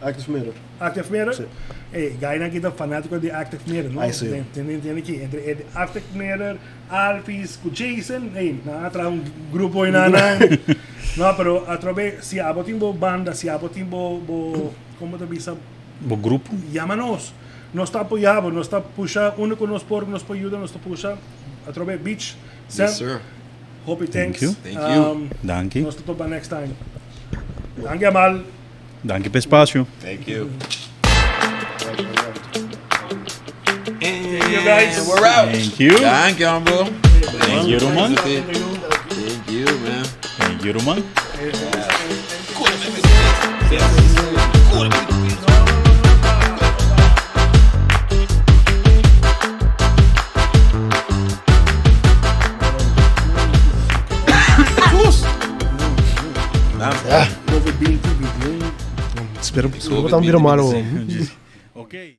Active Mirror. Active Mirror? Sim. Gaya na kita fanático de Active Mirror, não? Ai, sim. Tem aqui, entre Active Mirror, Alphys, com Jason, na grupo aí na. Não, pero através, se abotim bo banda, se abotim bo, como te bisa, O grupo? llama-nos. Nós está apoiando, nós está puxando, único nos por, nos pode ajudar, nós está puxando, através Beach, Sam, yes sir. Hope thanks. you. Thank you. Danke. Nós está next time. Danke, Amal. Danke pelo espaço. Thank you. Thank you, guys. And we're out. Thank you. Thank you, bro. Thank you, Roman. Thank you, man. Thank you, Roman. Over being TV. Espero que não botar um vira malo. Ok.